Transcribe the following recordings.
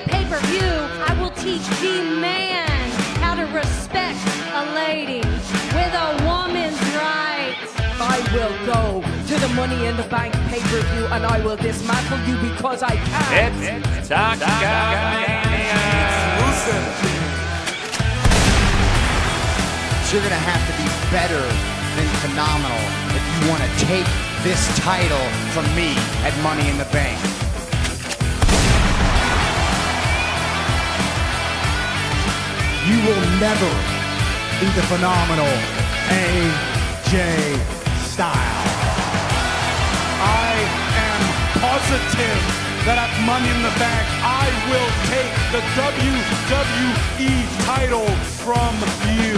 pay-per-view, I will teach D-Man how to respect a lady with a woman's rights. I will go to the Money in the Bank pay-per-view and I will dismantle you because I can. It's Talkamania. You're going to have to be better than phenomenal if you want to take this title from me at Money in the Bank. You will never be the phenomenal AJ Styles. I am positive that at Money in the Bank, I will take the WWE title from you.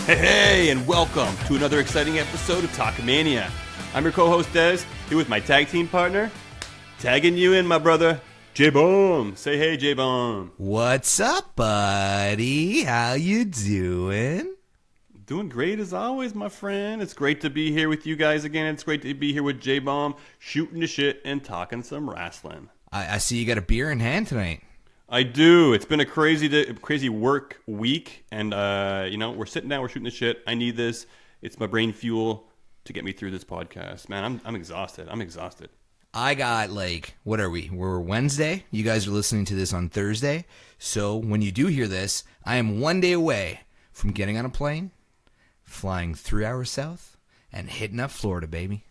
Hey, and welcome to another exciting episode of Talkamania. I'm your co-host Des, here with my tag team partner, tagging you in, my brother, J-Bomb. Say hey, J-Bomb. What's up, buddy? How you doing? Doing great as always, my friend. It's great to be here with you guys again. It's great to be here with J-Bomb, shooting the shit and talking some wrestling. I see you got a beer in hand tonight. I do. It's been a crazy work week, and we're sitting down, we're shooting the shit. I need this. It's my brain fuel to get me through this podcast. Man, I'm exhausted. I got what are we? We're Wednesday. You guys are listening to this on Thursday. So when you do hear this, I am 1 day away from getting on a plane, flying 3 hours south, and hitting up Florida, baby.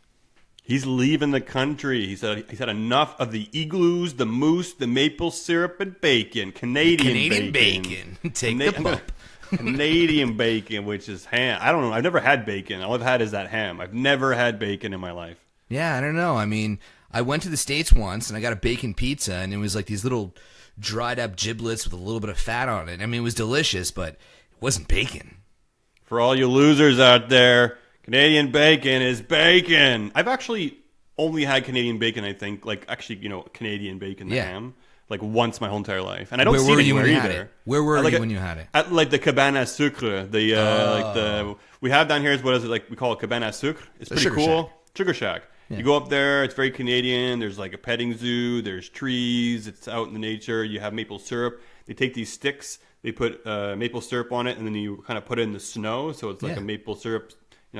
He's leaving the country. He's had enough of the igloos, the moose, the maple syrup, and bacon. Canadian bacon. Take the bump. Canadian bacon, which is ham. I don't know. I've never had bacon. All I've had is that ham. I've never had bacon in my life. Yeah, I don't know. I mean, I went to the States once, and I got a bacon pizza, and it was like these little dried up giblets with a little bit of fat on it. I mean, it was delicious, but it wasn't bacon. For all you losers out there, Canadian bacon is bacon. I've actually only had Canadian bacon, I think. Canadian bacon, the ham. Once my whole entire life. And I don't see it anywhere either. Where were you when you had it? At the Cabana Sucre. We have down here is we call it Cabana Sucre. It's pretty cool. Sugar Shack. Yeah. You go up there, it's very Canadian. There's a petting zoo, there's trees, it's out in the nature. You have maple syrup. They take these sticks, they put maple syrup on it, and then you kind of put it in the snow. So it's like a maple syrup,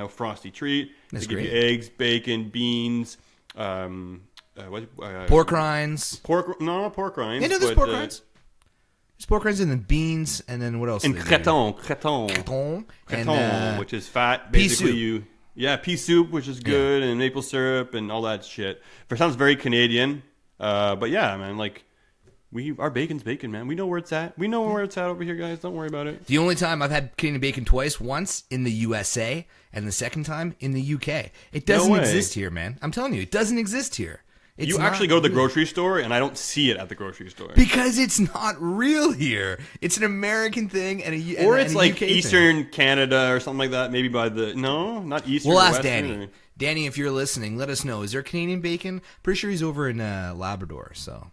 frosty treat. That's they great. Give you eggs, bacon, beans, pork rinds. Pork rinds. Yeah, no, there's pork rinds. There's pork rinds and then beans, and then what else? And creton, and which is fat. Pea soup. Pea soup, which is good, and maple syrup and all that shit. It sounds very Canadian, but yeah, man, our bacon's bacon, man. We know where it's at. We know where it's at over here, guys. Don't worry about it. The only time I've had Canadian bacon twice, once in the USA, and the second time in the UK. It doesn't exist here, man. I'm telling you, it doesn't exist here. You actually go to the grocery store, and I don't see it at the grocery store. Because it's not real here. It's an American thing, or it's UK Eastern thing. Canada or something like that. Maybe not Eastern. We'll Western. ask Danny. Danny, if you're listening, let us know. Is there Canadian bacon? Pretty sure he's over in Labrador, so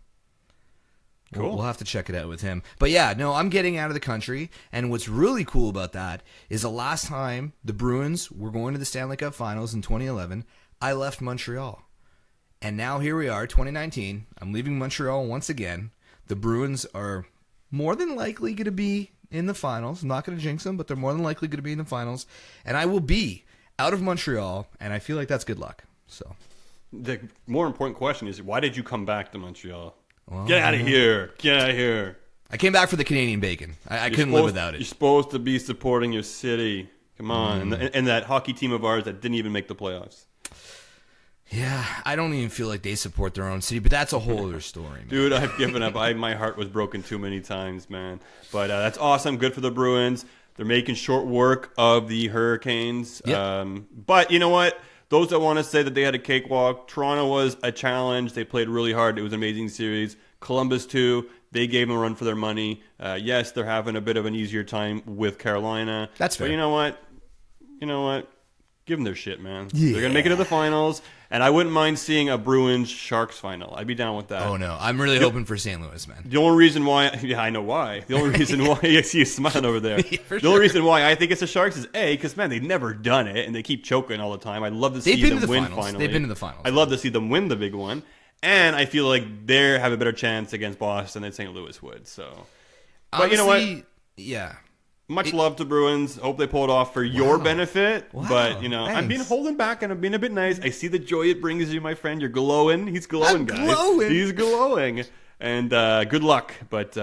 cool. We'll have to check it out with him. But yeah, no, I'm getting out of the country, and what's really cool about that is the last time the Bruins were going to the Stanley Cup Finals in 2011, I left Montreal. And now here we are, 2019. I'm leaving Montreal once again. The Bruins are more than likely going to be in the finals. I'm not going to jinx them, but they're more than likely going to be in the finals. And I will be out of Montreal, and I feel like that's good luck. So, the more important question is, why did you come back to Montreal? Well, Get out of here. Get out of here. I came back for the Canadian bacon. I couldn't live without it. You're supposed to be supporting your city. Come on. And that hockey team of ours that didn't even make the playoffs. Yeah, I don't even feel like they support their own city, but that's a whole other story, man. Dude, I've given up. My heart was broken too many times, man. But that's awesome. Good for the Bruins. They're making short work of the Hurricanes. Yep. But you know what? Those that want to say that they had a cakewalk, Toronto was a challenge. They played really hard. It was an amazing series. Columbus, too. They gave them a run for their money. Yes, they're having a bit of an easier time with Carolina. That's fair. But you know what? Give them their shit, man. Yeah. They're going to make it to the finals, and I wouldn't mind seeing a Bruins-Sharks final. I'd be down with that. Oh, no. I'm really hoping for St. Louis, man. The only reason why... Yeah, I know why. The only reason why... I see you smiling over there. Only reason why I think it's the Sharks is, A, because, man, they've never done it, and they keep choking all the time. I'd love to see them win finally. They've been to the finals. I'd love to see them win the big one, and I feel like they have a better chance against Boston than St. Louis would, so... But honestly, you know what? Yeah. Much love to Bruins. Hope they pull it off for your benefit. Wow. But, you know, Thanks. I'm being holding back and I'm being a bit nice. I see the joy it brings you, my friend. You're glowing. He's glowing, guys. Glowing. He's glowing. And good luck. But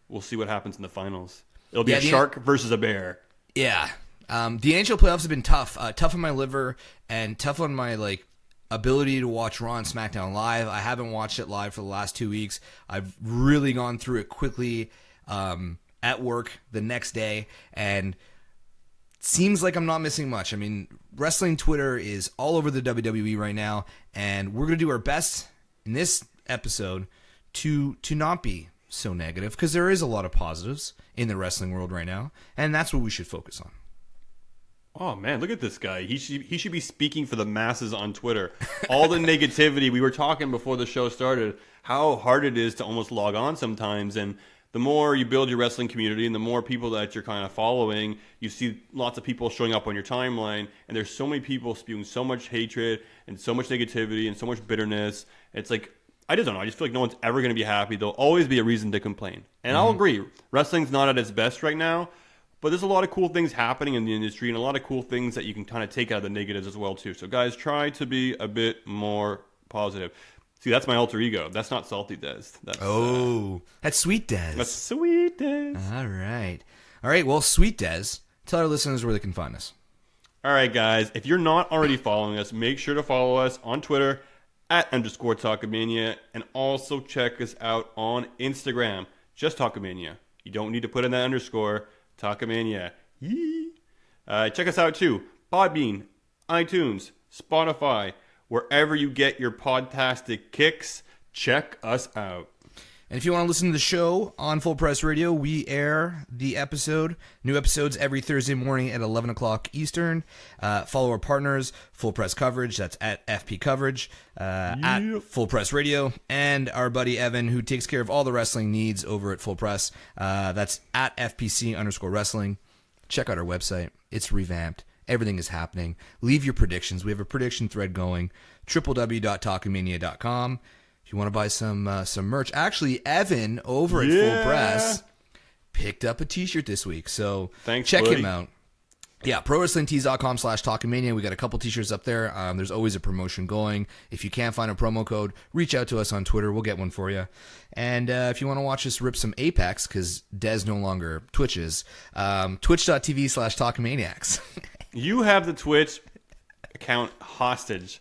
we'll see what happens in the finals. It'll be a shark versus a bear. Yeah. The NHL playoffs have been tough. Tough on my liver and tough on my, ability to watch Raw and SmackDown live. I haven't watched it live for the last 2 weeks. I've really gone through it quickly. At work the next day, and it seems like I'm not missing much. I mean, wrestling Twitter is all over the WWE right now, and we're going to do our best in this episode to not be so negative, because there is a lot of positives in the wrestling world right now, and that's what we should focus on. Oh, man, look at this guy. He should be speaking for the masses on Twitter. All the negativity. We were talking before the show started, how hard it is to almost log on sometimes, and the more you build your wrestling community and the more people that you're kind of following, you see lots of people showing up on your timeline, and there's so many people spewing so much hatred and so much negativity and so much bitterness. It's like, I just don't know. I just feel like no one's ever going to be happy. There'll always be a reason to complain. And I'll agree, wrestling's not at its best right now, but there's a lot of cool things happening in the industry and a lot of cool things that you can kind of take out of the negatives as well, too. So, guys, try to be a bit more positive. See, that's my alter ego. That's not Salty Des. That's Sweet Des. That's Sweet Des. All right. Well, Sweet Des, tell our listeners where they can find us. All right, guys. If you're not already following us, make sure to follow us on Twitter @_Talkamania, and also check us out on Instagram. Just Talkamania. You don't need to put in that underscore. Talkamania. Yee. Check us out too. Podbean, iTunes, Spotify. Wherever you get your podtastic kicks, check us out. And if you want to listen to the show on Full Press Radio, we air the new episodes every Thursday morning at 11 o'clock Eastern. Follow our partners, Full Press Coverage, that's at FP Coverage, at Full Press Radio, and our buddy Evan, who takes care of all the wrestling needs over at Full Press. That's at FPC_wrestling. Check out our website. It's revamped. Everything is happening. Leave your predictions. We have a prediction thread going. www.talkamania.com. If you want to buy some merch. Actually, Evan over at Full Press picked up a t-shirt this week. So thanks, check buddy. him out. Yeah, ProWrestlingTees.com/Talkamania. We got a couple t-shirts up there. There's always a promotion going. If you can't find a promo code, reach out to us on Twitter. We'll get one for you. And if you want to watch us rip some Apex, because Des no longer twitches, twitch.tv/Talkamaniacs. You have the Twitch account hostage.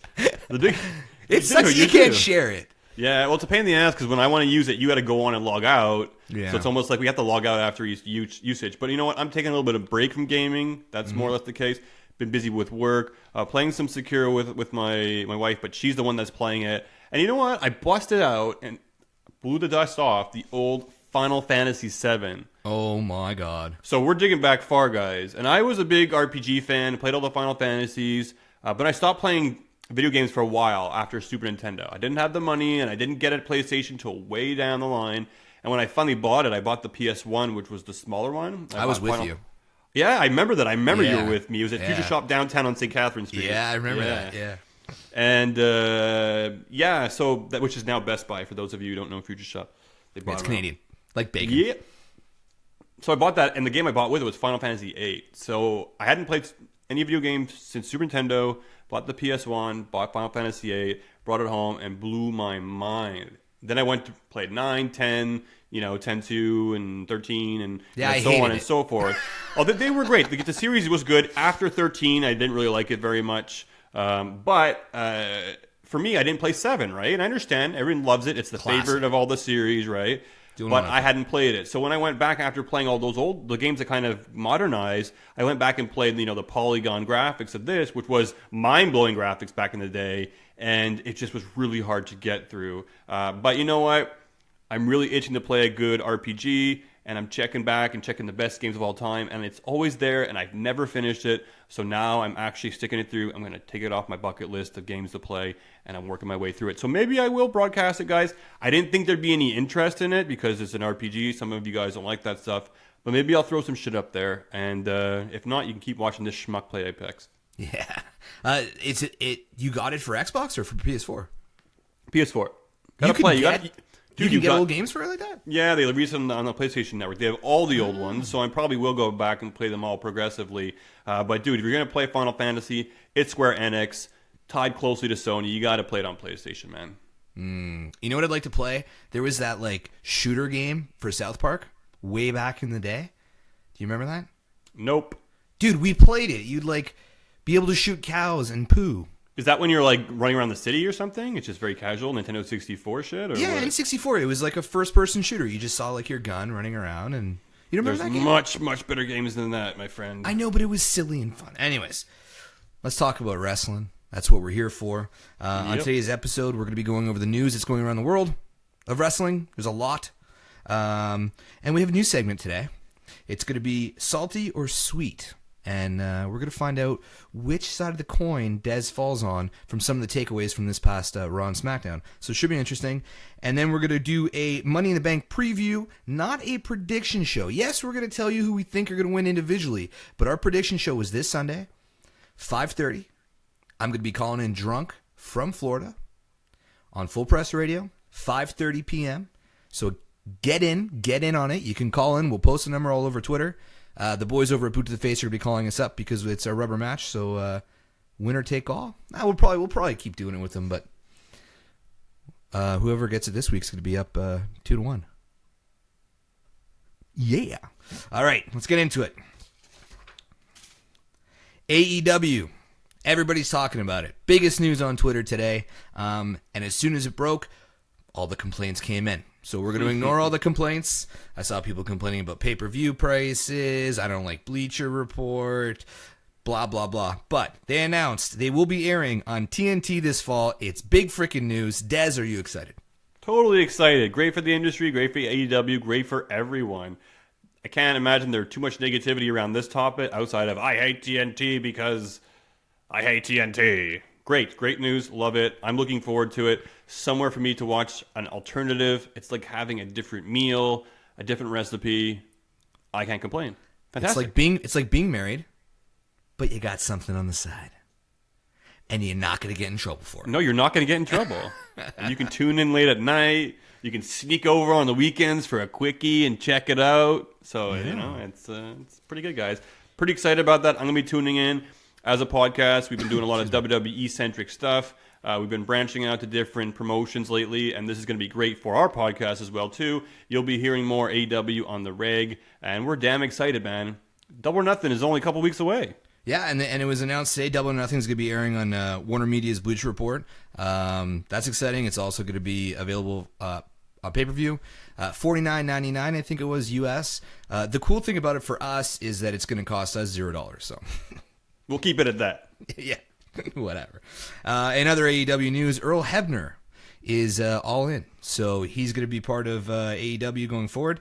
It sucks you can't share it. Yeah, well, it's a pain in the ass because when I want to use it, you got to go on and log out. Yeah. So it's almost like we have to log out after usage. But you know what? I'm taking a little bit of break from gaming. That's more or less the case. Been busy with work, playing some Sekiro with my wife, but she's the one that's playing it. And you know what? I busted out and blew the dust off the old Final Fantasy VII. Oh my god. So we're digging back far, guys. And I was a big RPG fan, played all the Final Fantasies, but I stopped playing video games for a while after Super Nintendo. I didn't have the money, and I didn't get a PlayStation till way down the line. And when I finally bought it, I bought the PS1, which was the smaller one. I was with you. Yeah, I remember that. I remember you were with me. It was at Future Shop downtown on St. Catherine Street. Yeah, I remember that. Yeah. And so that, which is now Best Buy, for those of you who don't know Future Shop. It's Canadian. Like bacon. Yeah. So I bought that, and the game I bought with it was Final Fantasy VIII. So I hadn't played any video games since Super Nintendo, bought the PS1, bought Final Fantasy VIII, brought it home, and blew my mind. Then I went to play 9, 10, 10-2, and 13, and so on and so forth. Oh, they were great. The series was good. After 13, I didn't really like it very much. But for me, I didn't play 7, right? And I understand. Everyone loves it. It's the favorite of all the series, right? But I hadn't played it. So when I went back after playing all the games that kind of modernized, I went back and played, the polygon graphics of this, which was mind-blowing graphics back in the day, and it just was really hard to get through. But you know what? I'm really itching to play a good RPG, and I'm checking back and checking the best games of all time, and it's always there, and I've never finished it. So now I'm actually sticking it through. I'm going to take it off my bucket list of games to play, and I'm working my way through it. So maybe I will broadcast it, guys. I didn't think there'd be any interest in it because it's an RPG. Some of you guys don't like that stuff. But maybe I'll throw some shit up there, and if not, you can keep watching this schmuck play Apex. Yeah. You got it for Xbox or for PS4? PS4. Gotta play. You can get old games for it like that? Yeah, they release them on the PlayStation Network. They have all the old ones, so I probably will go back and play them all progressively. But dude, if you're going to play Final Fantasy, it's Square Enix, tied closely to Sony. You got to play it on PlayStation, man. You know what I'd like to play? There was that like shooter game for South Park way back in the day. Do you remember that? Nope. Dude, we played it. You'd like be able to shoot cows and poo. Is that when you're like running around the city or something? It's just very casual Nintendo 64 shit? Or yeah, what? N64. It was like a first-person shooter. You just saw like your gun running around, and you remember There's that game? much better games than that, my friend. I know, but it was silly and fun. Anyways, let's talk about wrestling. That's what we're here for. On today's episode, we're going to be going over the news that's going around the world of wrestling. There's a lot. And we have a new segment today. It's going to be salty or sweet. And we're going to find out which side of the coin Dez falls on from some of the takeaways from this past Raw and Smackdown. So it should be interesting. And then we're going to do a Money in the Bank preview, not a prediction show. Yes, we're going to tell you who we think are going to win individually. But our prediction show is this Sunday, 5:30. I'm going to be calling in drunk from Florida on Full Press Radio, 5:30 p.m. So get in on it. You can call in. We'll post a number all over Twitter. The boys over at Boot to the Face are going to be calling us up because it's a rubber match. So winner take all. We'll probably keep doing it with them, but whoever gets it this week is going to be up 2-1. Yeah. All right, let's get into it. AEW. Everybody's talking about it. Biggest news on Twitter today. And as soon as it broke, all the complaints came in. So we're going to ignore all the complaints. I saw people complaining about pay-per-view prices. I don't like Bleacher Report. Blah, blah, blah. But they announced they will be airing on TNT this fall. It's big freaking news. Dez, are you excited? Totally excited. Great for the industry. Great for AEW. Great for everyone. I can't imagine there's too much negativity around this topic outside of I hate TNT because I hate TNT. Great news. Love it. I'm looking forward to it. Somewhere for me to watch an alternative. It's like having a different meal, a different recipe. I can't complain. Fantastic. It's like being married, but you got something on the side. And you're not going to get in trouble for it. No, you're not going to get in trouble. You can tune in late at night. You can sneak over on the weekends for a quickie and check it out. So, it's pretty good, guys. Pretty excited about that. I'm going to be tuning in. As a podcast, we've been doing a lot of WWE-centric stuff. We've been branching out to different promotions lately, and this is going to be great for our podcast as well, too. You'll be hearing more AEW on the reg, and we're damn excited, man. Double or Nothing is only a couple weeks away. Yeah, and it was announced today Double or Nothing is going to be airing on Warner Media's Bleacher Report. That's exciting. It's also going to be available on pay-per-view. $49.99, I think it was, US. The cool thing about it for us is that it's going to cost us $0, so... We'll keep it at that. Yeah, whatever. In other AEW news, Earl Hebner is all in. So he's going to be part of AEW going forward.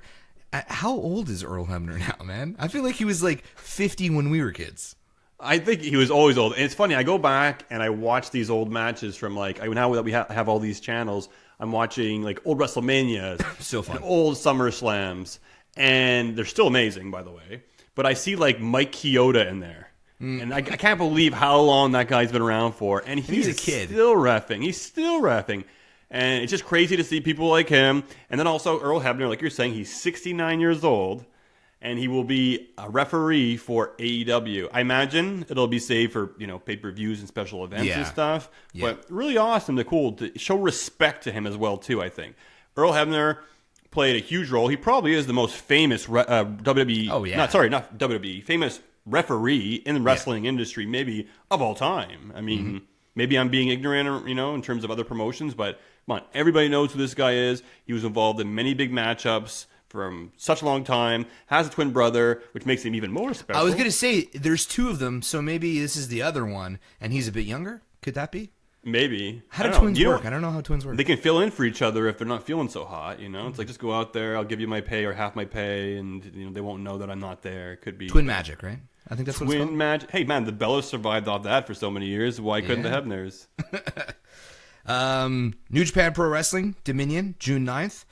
How old is Earl Hebner now, man? I feel like he was like 50 when we were kids. I think he was always old. And it's funny, I go back and I watch these old matches from like, now that we have all these channels, I'm watching like old WrestleManias. So fun. Old SummerSlams. And they're still amazing, by the way. But I see like Mike Chioda in there. And I can't believe how long that guy's been around for. And he's a kid. Still reffing. He's still reffing. And it's just crazy to see people like him. And then also Earl Hebner, like you're saying, he's 69 years old. And he will be a referee for AEW. I imagine it'll be saved for, pay-per-views and special events and stuff. Yeah. But really awesome to show respect to him as well, too, I think. Earl Hebner played a huge role. He probably is the most famous WWE... Oh, yeah. Not WWE. Famous referee in the wrestling industry, maybe of all time. I mean, maybe I'm being ignorant, in terms of other promotions, but come on, everybody knows who this guy is. He was involved in many big matchups from such a long time, has a twin brother, which makes him even more special. I was going to say, there's two of them, so maybe this is the other one, and he's a bit younger? Could that be? Maybe. How do twins work? I don't know how twins work. They can fill in for each other if they're not feeling so hot. It's like, just go out there. I'll give you my pay or half my pay, and they won't know that I'm not there. It could be twin magic, right? I think that's what it's called. Twin magic. Hey man, the Bellas survived off that for so many years. Why couldn't the Hebners? New Japan Pro Wrestling Dominion, June 9th.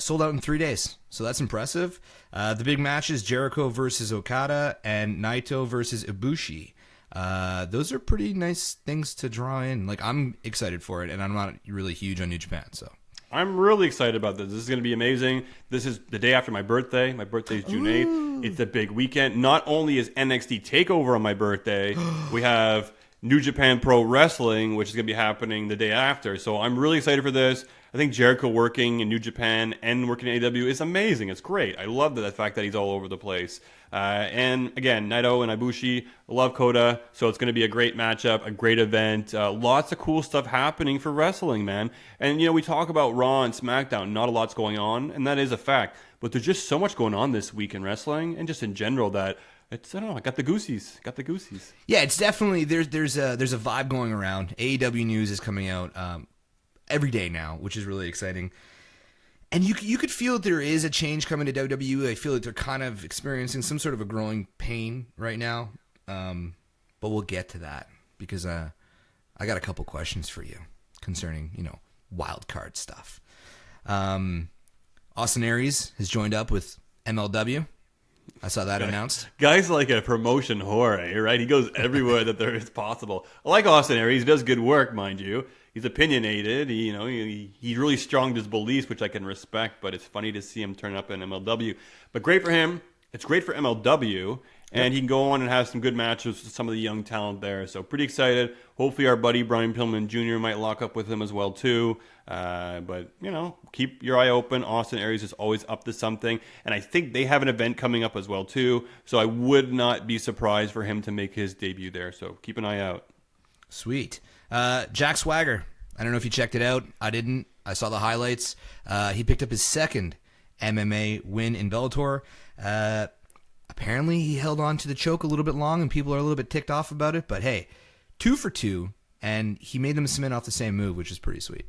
Sold out in 3 days, so that's impressive. The big matches: Jericho versus Okada and Naito versus Ibushi. Those are pretty nice things to draw in. Like, I'm excited for it, and I'm not really huge on New Japan, so I'm really excited about this. This is going to be amazing. This is the day after my birthday. My birthday is June 8th. It's a big weekend. Not only is NXT TakeOver on my birthday, we have New Japan Pro Wrestling, which is going to be happening the day after. So I'm really excited for this. I think Jericho working in New Japan and working in AEW is amazing. It's great. I love the fact that he's all over the place. And again, Naito and Ibushi, love Kota. So it's going to be a great matchup, a great event. Lots of cool stuff happening for wrestling, man. And, we talk about Raw and Smackdown. Not a lot's going on, and that is a fact. But there's just so much going on this week in wrestling and just in general that I don't know. I got the goosies. Yeah, it's definitely there's a vibe going around. AEW news is coming out every day now, which is really exciting. And you could feel that there is a change coming to WWE. I feel like they're kind of experiencing some sort of a growing pain right now. But we'll get to that because I got a couple questions for you concerning wild card stuff. Austin Aries has joined up with MLW. I saw that announced. Guy's like a promotion whore, right? He goes everywhere that there is possible. I like Austin Aries. He does good work, mind you. He's opinionated. He really stronged his beliefs, which I can respect, but it's funny to see him turn up in MLW. But great for him. It's great for MLW, and he can go on and have some good matches with some of the young talent there. So pretty excited. Hopefully our buddy Brian Pillman Jr. might lock up with him as well, too. But, keep your eye open. Austin Aries is always up to something. And I think they have an event coming up as well, too. So I would not be surprised for him to make his debut there. So keep an eye out. Sweet. Jack Swagger. I don't know if you checked it out. I didn't. I saw the highlights. He picked up his second MMA win in Bellator. Apparently, he held on to the choke a little bit long, and people are a little bit ticked off about it. But hey, 2 for 2, and he made them submit off the same move, which is pretty sweet.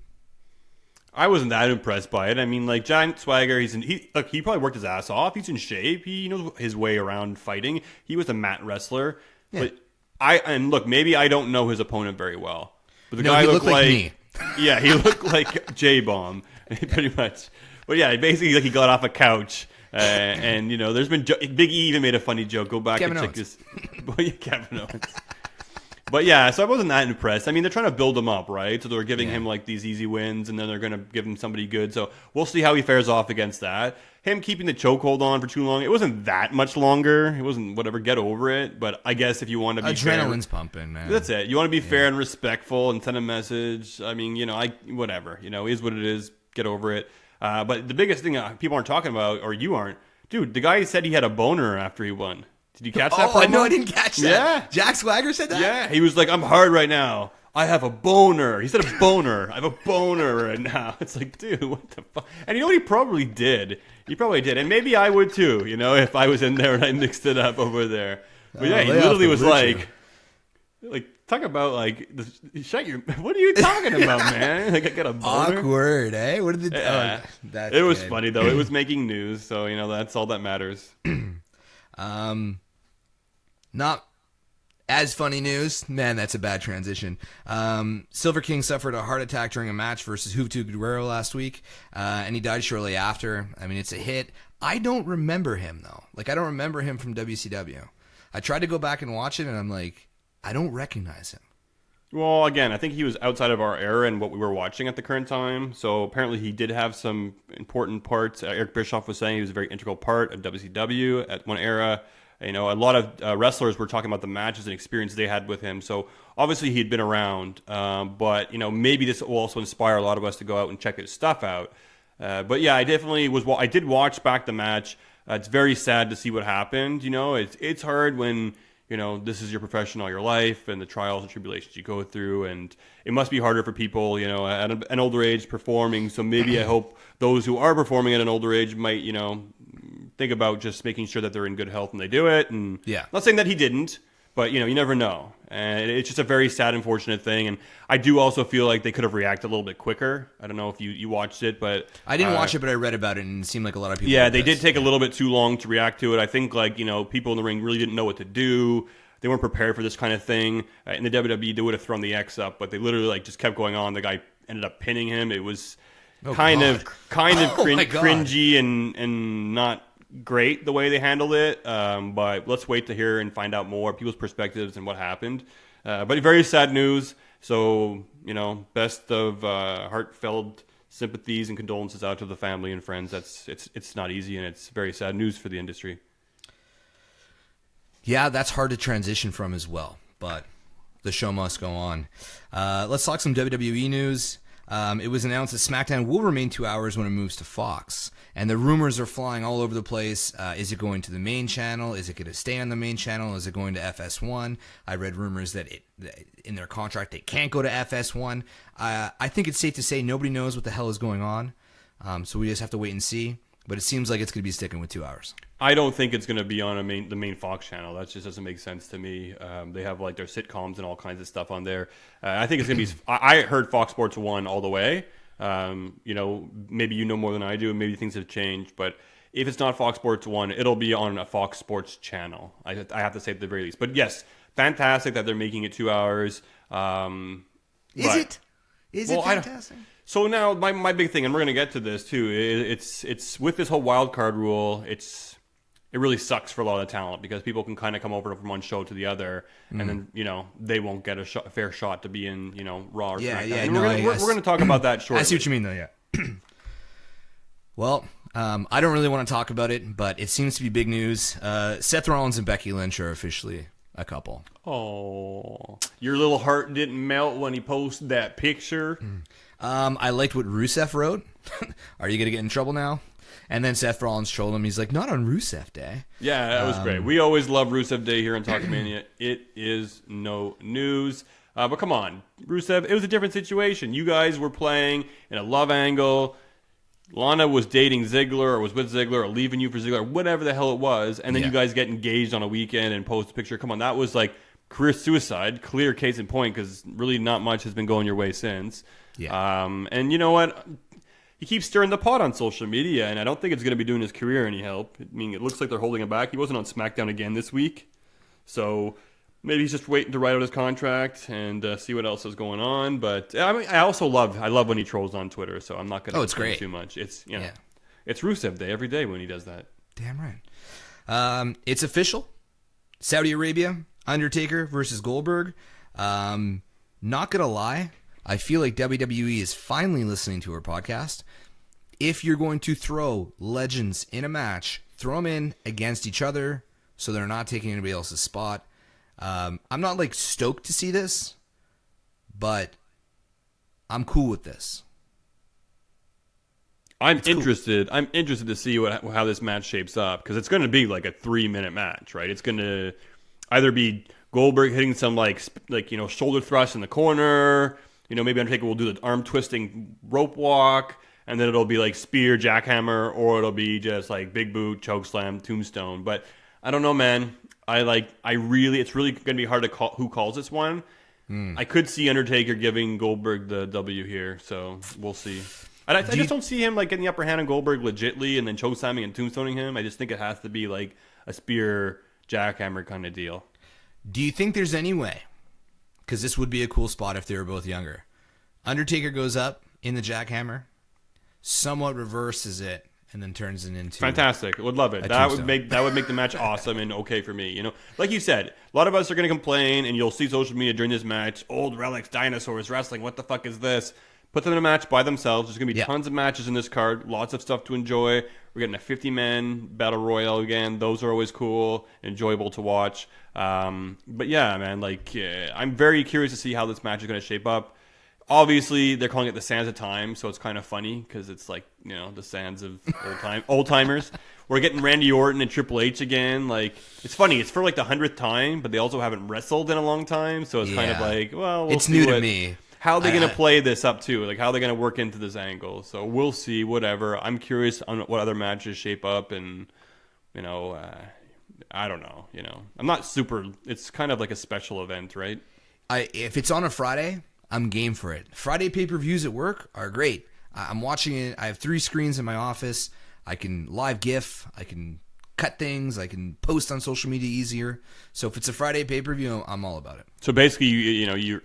I wasn't that impressed by it. I mean, like, Giant Swagger, he probably worked his ass off. He's in shape. He knows his way around fighting. He was a mat wrestler. Yeah. But maybe I don't know his opponent very well. But the guy looked like me. Yeah, he looked like J-Bomb, pretty much. But yeah, basically, he got off a couch. And there's been Big E even made a funny joke. Go back Kevin and Owens. check this. Kevin Owens. But yeah, so I wasn't that impressed. I mean, they're trying to build him up, right? So they're giving him like these easy wins, and then they're going to give him somebody good. So we'll see how he fares off against that. Him keeping the chokehold on for too long, it wasn't that much longer. It wasn't whatever, get over it. But I guess if you want to be adrenaline's pumping, man. That's it. You want to be fair and respectful and send a message. I mean, whatever. Is what it is. Get over it. But the biggest thing people aren't talking about, or you aren't, dude, the guy said he had a boner after he won. Did you catch that promo? No, I didn't catch that. Yeah. Jack Swagger said that? Yeah. He was like, I'm hard right now. I have a boner. He said a boner. I have a boner right now. It's like, dude, what the fuck? And what he probably did? He probably did. And maybe I would too, if I was in there and I mixed it up over there. But yeah, he literally was like, talk about what are you talking about, man? Like, I got a boner. Awkward, eh? What did it was funny though. It was making news, so that's all that matters. Not as funny news. Man, that's a bad transition. Silver King suffered a heart attack during a match versus Juventud Guerrero last week, and he died shortly after. I mean, it's a hit. I don't remember him, though. Like, I don't remember him from WCW. I tried to go back and watch it, and I'm like, I don't recognize him. Well, again, I think he was outside of our era and what we were watching at the current time. So apparently he did have some important parts. Eric Bischoff was saying he was a very integral part of WCW at one era. A lot of wrestlers were talking about the matches and experience they had with him. So obviously he'd been around. But maybe this will also inspire a lot of us to go out and check his stuff out. But yeah, I definitely was. I did watch back the match. It's very sad to see what happened. It's hard when this is your profession all your life and the trials and tribulations you go through, and it must be harder for people, at an older age performing. So maybe I hope those who are performing at an older age might, think about just making sure that they're in good health when they do it. And yeah, not saying that he didn't, But, you never know. And it's just a very sad, unfortunate thing. And I do also feel like they could have reacted a little bit quicker. I don't know if you watched it, but... I didn't watch it, but I read about it, and it seemed like a lot of people... Yeah, they did take a little bit too long to react to it. I think, people in the ring really didn't know what to do. They weren't prepared for this kind of thing. In the WWE, they would have thrown the X up, but they literally, just kept going on. The guy ended up pinning him. It was kind of cringy and not... great the way they handled it, but let's wait to hear and find out more people's perspectives and what happened. But very sad news. So best of heartfelt sympathies and condolences out to the family and friends. It's not easy, and it's very sad news for the industry. Yeah, that's hard to transition from as well, but the show must go on. Let's talk some WWE news. It was announced that Smackdown will remain 2 hours when it moves to Fox. And the rumors are flying all over the place. Is it going to the main channel? Is it going to stay on the main channel? Is it going to FS1? I read rumors that in their contract it can't go to FS1. I think it's safe to say nobody knows what the hell is going on. So we just have to wait and see. But it seems like it's going to be sticking with 2 hours. I don't think it's going to be on the main Fox channel. That just doesn't make sense to me. They have their sitcoms and all kinds of stuff on there. I think it's going to be... I heard Fox Sports 1 all the way. Maybe more than I do, and maybe things have changed. But if it's not Fox Sports 1, it'll be on a Fox Sports channel. I have to say at the very least. But yes, fantastic that they're making it 2 hours. Is it fantastic? So now my big thing, and we're going to get to this too, it's with this whole wild card rule, it really sucks for a lot of the talent because people can kind of come over from one show to the other, and then they won't get a fair shot to be in Raw or SmackDown. Yeah. And we're going to talk about that shortly. I see what you mean though. Yeah. Well, I don't really want to talk about it, but it seems to be big news. Seth Rollins and Becky Lynch are officially a couple. Oh, your little heart didn't melt when he posted that picture. I liked what Rusev wrote. Are you going to get in trouble now? And then Seth Rollins trolled him. He's like, not on Rusev Day. Yeah, that was great. We always love Rusev Day here on Talkamania. It is no news. But come on, Rusev, it was a different situation. You guys were playing in a love angle. Lana was dating Ziggler or was with Ziggler or leaving you for Ziggler, or whatever the hell it was. And then you guys get engaged on a weekend and post a picture. Come on, that was career suicide. Clear case in point because really not much has been going your way since. Yeah. And you know what? He keeps stirring the pot on social media, and I don't think it's going to be doing his career any help. I mean, it looks like they're holding him back. He wasn't on Smackdown again this week. So maybe he's just waiting to write out his contract and see what else is going on. But I mean, I love when he trolls on Twitter, so I'm not going to explain too much. It's it's Rusev Day every day when he does that. Damn right. It's official. Saudi Arabia, Undertaker versus Goldberg. Not going to lie. I feel like WWE is finally listening to our podcast. If you're going to throw legends in a match, throw them in against each other so they're not taking anybody else's spot. I'm not stoked to see this, but I'm cool with this. I'm interested to see how this match shapes up because it's going to be like a 3-minute match, right? It's going to either be Goldberg hitting some shoulder thrust in the corner. Maybe Undertaker will do the arm twisting rope walk, and then it'll be spear, jackhammer, or it'll be just big boot, choke slam, tombstone. But I don't know, man. It's really going to be hard to call who calls this one. I could see Undertaker giving Goldberg the W here, so we'll see. I just don't see him getting the upper hand on Goldberg legitly and then choke slamming and tombstoning him. I just think it has to be a spear, jackhammer kind of deal. Do you think there's any way? Because this would be a cool spot if they were both younger. Undertaker goes up in the jackhammer, somewhat reverses it, and then turns it into fantastic. Would love it. That would make the match awesome and okay for me. Like you said, a lot of us are going to complain, and you'll see social media during this match. Old relics, dinosaurs, wrestling. What the fuck is this? Put them in a match by themselves. There's going to be tons of matches in this card. Lots of stuff to enjoy. We're getting a 50-man battle royale again. Those are always cool, enjoyable to watch. But yeah, man, I'm very curious to see how this match is going to shape up. Obviously, they're calling it the Sands of Time, so it's kind of funny because it's the sands of old timers. We're getting Randy Orton and Triple H again. It's funny. It's for the 100th time, but they also haven't wrestled in a long time, so it's kind of we'll it's see new to me. How are they going to play this up too? How are they going to work into this angle? So we'll see. Whatever. I'm curious on what other matches shape up, and I don't know. I'm not super. It's kind of like a special event, right? If it's on a Friday, I'm game for it. Friday pay-per-views at work are great. I'm watching it. I have 3 screens in my office. I can live GIF. I can cut things. I can post on social media easier. So if it's a Friday pay-per-view, I'm all about it. So basically,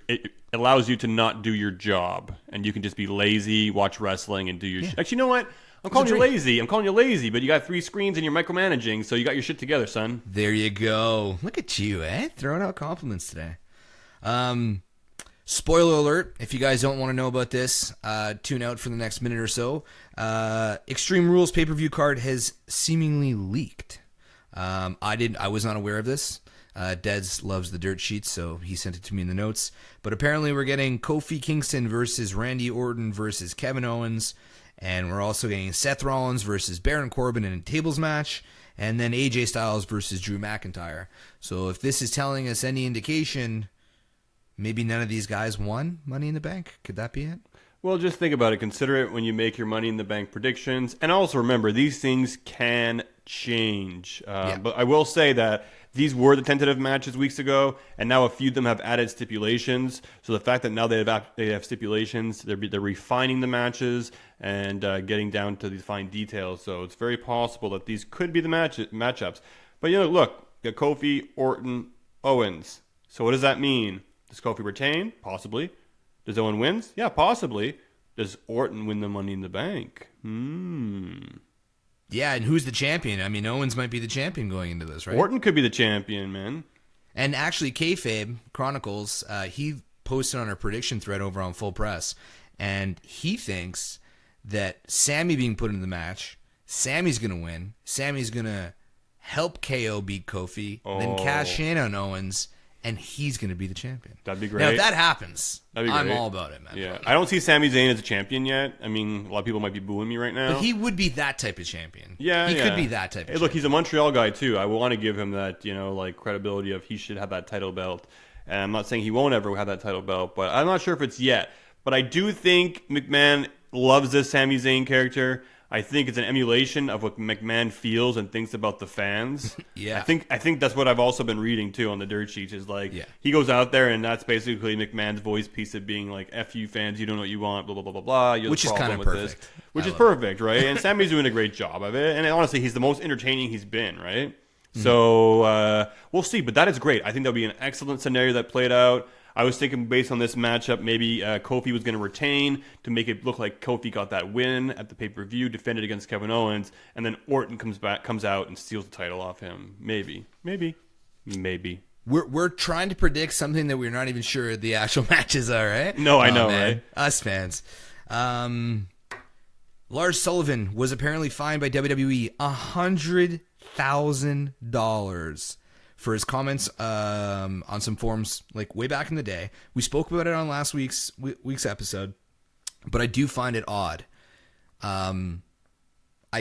it allows you to not do your job, and you can just be lazy, watch wrestling, and do your shit. Actually, you know what? I'm calling you lazy, but you got 3 screens and you're micromanaging, so you got your shit together, son. There you go. Look at you, throwing out compliments today. Spoiler alert, if you guys don't want to know about this, tune out for the next minute or so. Extreme Rules pay-per-view card has seemingly leaked. I was not aware of this. Dez loves the dirt sheets, so he sent it to me in the notes. But apparently we're getting Kofi Kingston versus Randy Orton versus Kevin Owens. And we're also getting Seth Rollins versus Baron Corbin in a tables match. And then AJ Styles versus Drew McIntyre. So if this is telling us any indication, maybe none of these guys won Money in the Bank. Could that be it? Well, just think about it. Consider it when you make your Money in the Bank predictions. And also remember, these things can change. But I will say that these were the tentative matches weeks ago, and now a few of them have added stipulations. So the fact that now they have stipulations, they're refining the matches and getting down to these fine details. So it's very possible that these could be the matchups. But look, you got Kofi, Orton, Owens. So what does that mean? Does Kofi retain? Possibly. Does Owen win? Yeah, possibly. Does Orton win the Money in the Bank? Yeah, and who's the champion? I mean, Owens might be the champion going into this, right? Orton could be the champion, man. And actually, Kayfabe Chronicles, he posted on our prediction thread over on Full Press, and he thinks that Sammy being put into the match, Sammy's going to win. Sammy's going to help KO beat Kofi, then cash in on Owens, and he's going to be the champion. That'd be great. Now, if that happens, I'm all about it, man. Yeah, I don't see Sami Zayn as a champion yet. I mean, a lot of people might be booing me right now. But he would be that type of champion. Yeah, he could be that type of champion. Look, he's a Montreal guy, too. I want to give him that, credibility of he should have that title belt. And I'm not saying he won't ever have that title belt, but I'm not sure if it's yet. But I do think McMahon loves this Sami Zayn character. I think it's an emulation of what McMahon feels and thinks about the fans. Yeah. I think that's what I've also been reading, too, on the dirt sheets, is he goes out there and that's basically McMahon's voice piece of being like, F you fans, you don't know what you want, blah, blah, blah, blah, blah. You're Which the is kind problem of with perfect. This. Which is perfect, right? And Sammy's doing a great job of it. And honestly, he's the most entertaining he's been, right? Mm-hmm. So we'll see. But that is great. I think that'll be an excellent scenario that played out. I was thinking based on this matchup, maybe Kofi was going to retain to make it look like Kofi got that win at the pay-per-view, defended against Kevin Owens, and then Orton comes out and steals the title off him. Maybe. We're trying to predict something that we're not even sure the actual matches are, right? No, I know, man. right? Us fans. Lars Sullivan was apparently fined by WWE $100,000 for his comments on some forums like way back in the day. We spoke about it on last week's episode, but I do find it odd. I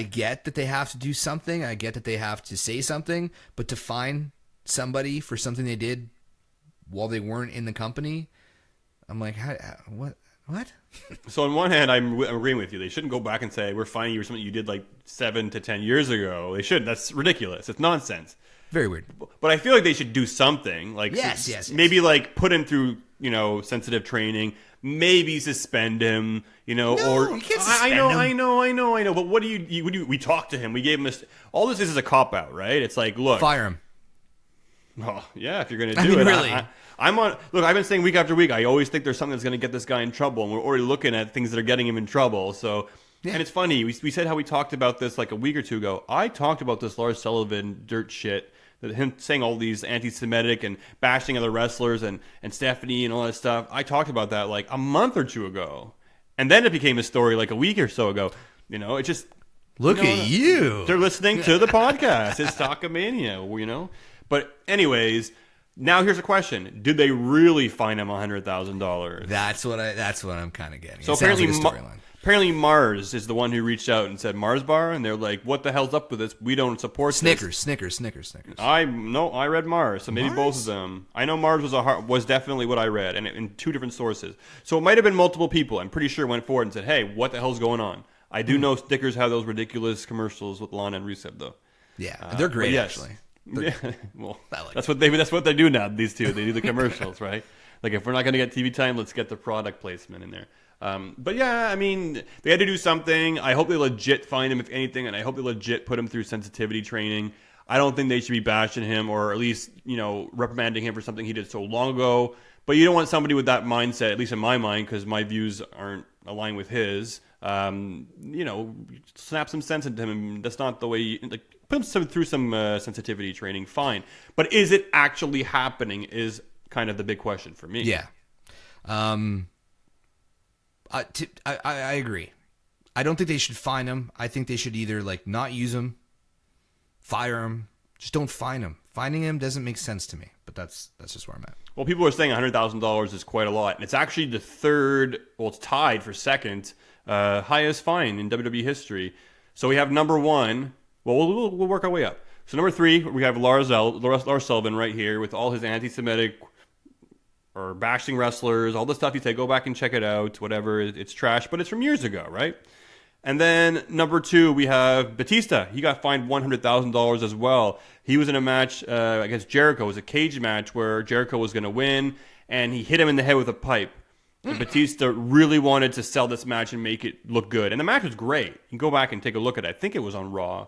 get that they have to do something. I get that they have to say something, but to fine somebody for something they did while they weren't in the company, I'm like, what? So on one hand, I'm agreeing with you. They shouldn't go back and say, we're fining you for something you did like 7 to 10 years ago. They shouldn't. That's ridiculous. It's nonsense. Very weird. But I feel like they should do something. Like yes. Maybe like put him through, sensitive training. Maybe suspend him, No, or you can't suspend him. I know. But what do you we talked to him. We gave him all this is a cop out, right? It's like, look, fire him. Oh, yeah, if you're going to do it. Really. Look, I've been saying week after week, I always think there's something that's going to get this guy in trouble, and we're already looking at things that are getting him in trouble. So, yeah. And it's funny, we said how we talked about this like a week or two ago. I talked about this Lars Sullivan dirt shit, him saying all these anti-Semitic and bashing other wrestlers and Stephanie and all that stuff. I talked about that like a month or two ago. And then it became a story like a week or so ago. It just... Look at you. They're listening to the podcast. It's Talkamania, But anyways, now here's a question: did they really fine him $100,000? That's what I'm kind of getting. So apparently Mars is the one who reached out and said Mars Bar, and they're like, "What the hell's up with this? We don't support Snickers." I read Mars, so maybe both of them. I know Mars was definitely what I read, and in 2 different sources. So it might have been multiple people. I'm pretty sure went forward and said, "Hey, what the hell's going on?" I do know Snickers have those ridiculous commercials with Lana and Rusev, though. Yeah, they're great, actually. Yeah, well, that's what they do now. These two, they do the commercials, right? Like if we're not going to get TV time, let's get the product placement in there. But yeah, I mean, they had to do something. I hope they legit find him, if anything, and I hope they legit put him through sensitivity training. I don't think they should be bashing him or at least, reprimanding him for something he did so long ago. But you don't want somebody with that mindset, at least in my mind, because my views aren't aligned with his. Snap some sense into him. That's not the way put him through some sensitivity training, fine. But is it actually happening is kind of the big question for me. Yeah. I agree. I don't think they should fine him. I think they should either not use him, fire him, just don't fine him. Fining him doesn't make sense to me, but that's just where I'm at. Well, people are saying $100,000 is quite a lot, and it's actually the third. Well, it's tied for second highest fine in WWE history. So we have number one. Well, we'll work our way up. So number three, we have Lars Sullivan right here with all his anti-Semitic or bashing wrestlers, all the stuff you say, go back and check it out, whatever. It's trash, but it's from years ago, right? And then number two, we have Batista. He got fined $100,000 as well. He was in a match against Jericho. It was a cage match where Jericho was going to win, and he hit him in the head with a pipe. And Batista really wanted to sell this match and make it look good. And the match was great. You can go back and take a look at it. I think it was on Raw.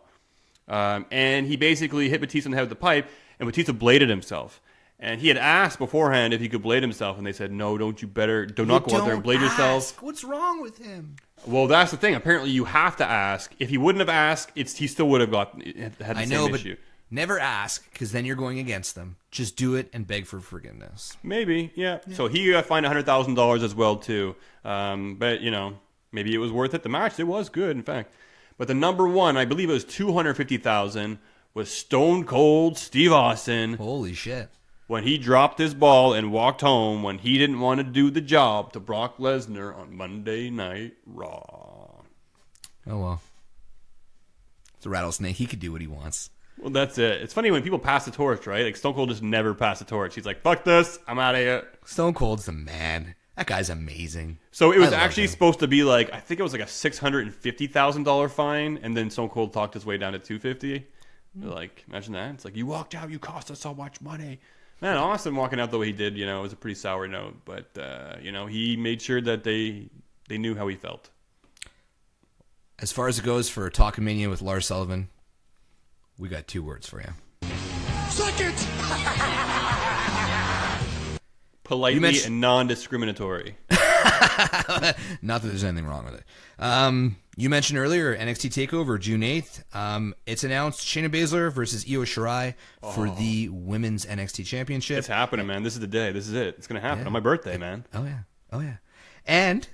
And he basically hit Batista in the head with the pipe, and Batista bladed himself. And he had asked beforehand if he could blade himself, and they said, no, don't not go out there and blade yourself. What's wrong with him? Well, that's the thing. Apparently, you have to ask. If he wouldn't have asked, he still would have had the same issue. Never ask, because then you're going against them. Just do it and beg for forgiveness. Maybe, yeah. So he got fined $100,000 as well, too. But, maybe it was worth it. The match, it was good, in fact. But the number one, I believe it was $250,000, was Stone Cold Steve Austin. Holy shit. When he dropped his ball and walked home when he didn't want to do the job to Brock Lesnar on Monday Night Raw. Oh, well. It's a rattlesnake. He could do what he wants. Well, that's it. It's funny when people pass the torch, right? Like Stone Cold just never passed the torch. He's like, fuck this. I'm out of here. Stone Cold's the man. That guy's amazing. So it was actually supposed to be I think it was a $650,000 fine, and then Stone Cold talked his way down to $250,000. Imagine that. It's you walked out, you cost us so much money. Man, Austin walking out the way he did, was a pretty sour note. But, he made sure that they knew how he felt. As far as it goes for Talkamania with Lars Sullivan, we got 2 words for you. Suck it! Politely and non-discriminatory. Not that there's anything wrong with it. You mentioned earlier NXT TakeOver June 8th. It's announced Shayna Baszler versus Io Shirai for the Women's NXT Championship. It's happening, man. This is the day. This is it. It's going to happen on my birthday, man. Oh, yeah. And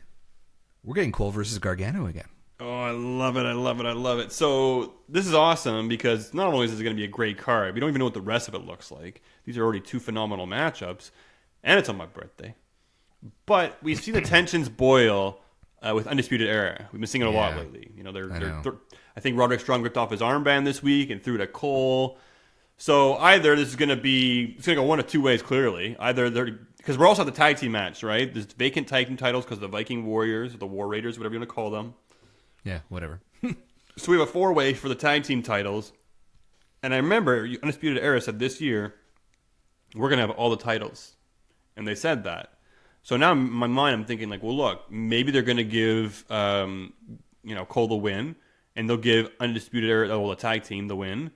we're getting Cole versus Gargano again. Oh, I love it. So this is awesome because not only is this going to be a great card, we don't even know what the rest of it looks like. These are already 2 phenomenal matchups, and it's on my birthday. But we see the tensions boil with Undisputed Era. We've been seeing it a lot lately. I think Roderick Strong ripped off his armband this week and threw it at Cole. So either this is going to go one of 2 ways, clearly. Either because we're also at the tag team match, right? There's vacant tag team titles because of the Viking Warriors, the War Raiders, whatever you want to call them. Yeah, whatever. So we have a 4-way for the tag team titles. And I remember Undisputed Era said this year, we're going to have all the titles. And they said that. So now in my mind, I'm thinking look, maybe they're going to give, Cole the win. And they'll give Undisputed Era, the tag team, the win.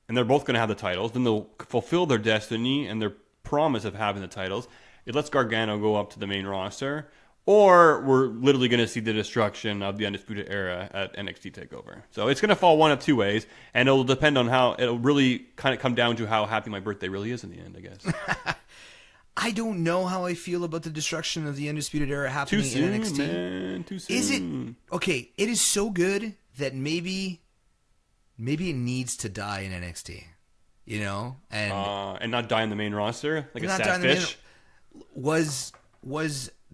And they're both going to have the titles. Then they'll fulfill their destiny and their promise of having the titles. It lets Gargano go up to the main roster. Or we're literally going to see the destruction of the Undisputed Era at NXT TakeOver. So it's going to fall one of 2 ways, and it'll depend on it'll really kind of come down to how happy my birthday really is in the end, I guess. I don't know how I feel about the destruction of the Undisputed Era happening in NXT. Man, too soon. Is it? Okay, it is so good that maybe it needs to die in NXT. And not die in the main roster like a sad fish. Was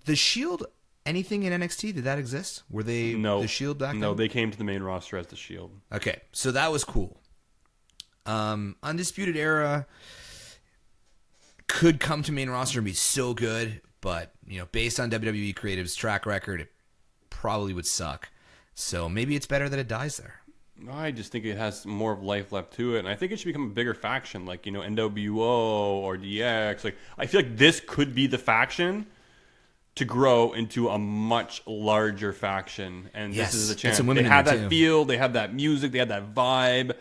the Shield anything in NXT? Did that exist? Were they the Shield back then? No, they came to the main roster as the Shield. Okay, so that was cool. Undisputed Era could come to main roster and be so good, but based on WWE Creative's track record, it probably would suck. So maybe it's better that it dies there. I just think it has more of life left to it, and I think it should become a bigger faction, like NWO or DX. Like I feel like this could be the faction to grow into a much larger faction, and Yes, this is a get chance. some women They in have there, that too. feel, they have that music, they have that vibe.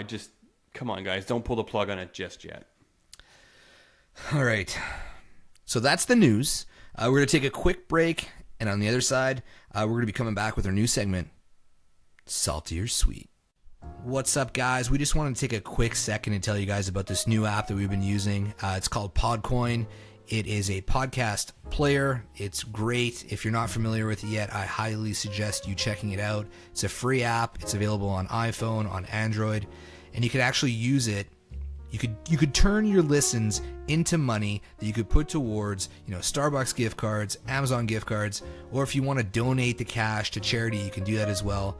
Just come on, guys, don't pull the plug on it just yet. All right. So that's the news. We're going to take a quick break, and on the other side, we're going to be coming back with our new segment, Salty or Sweet. What's up, guys? We just want to take a quick second and tell you guys about this new app that we've been using. It's called Podcoin. It is a podcast player. It's great. If you're not familiar with it yet, I highly suggest you checking it out. It's a free app. It's available on iPhone, on Android, and you could actually use it. You could turn your listens into money that you could put towards, Starbucks gift cards, Amazon gift cards, or if you want to donate the cash to charity, you can do that as well.